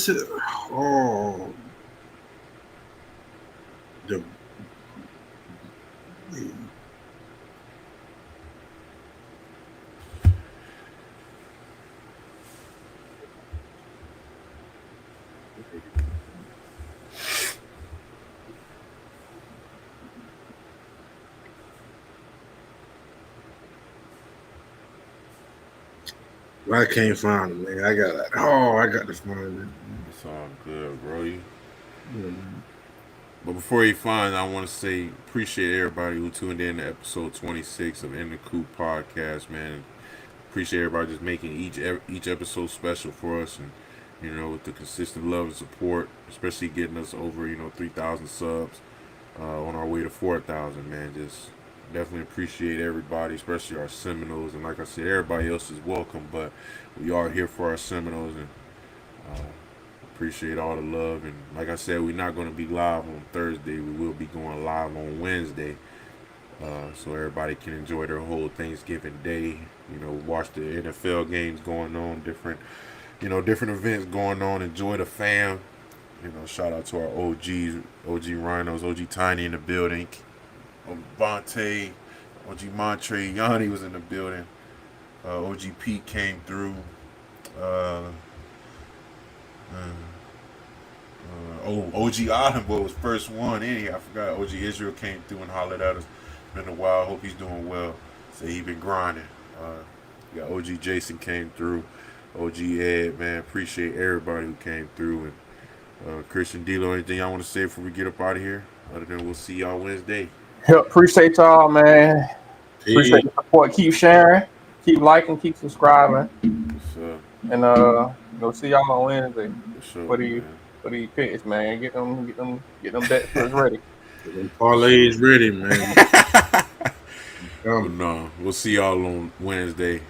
I can't find it, man. I got to find it. It's all good, bro. But before you find, I want to say appreciate everybody who tuned in to episode 26 of In the Coop podcast, man. Appreciate everybody just making each episode special for us, and with the consistent love and support, especially getting us over 3,000 subs on our way to 4,000, man. Just definitely appreciate everybody, especially our Seminoles, and like I said, everybody else is welcome, but we are here for our Seminoles, and appreciate all the love. And like I said, we're not going to be live on Thursday. We will be going live on Wednesday, so everybody can enjoy their whole Thanksgiving day. Watch the NFL games going on, different events going on. Enjoy the fam. Shout out to our OGs, OG Rhinos, OG Tiny in the building. Vontae, OG Montre, Yanni was in the building. OG Pete came through. OG Autumn was first one in. I forgot OG Israel came through and hollered at us. Been a while. Hope he's doing well. Say he been grinding. We got OG Jason came through. OG Ed, man, appreciate everybody who came through. And Christian D'Lo, anything y'all want to say before we get up out of here? Other than we'll see y'all Wednesday. Appreciate y'all, man. Appreciate Hey, the support. Keep sharing, keep liking, keep subscribing, and see y'all on Wednesday For sure, for these picks, man. Get them bet slips ready. them parlays ready, man. But no, we'll see y'all on Wednesday.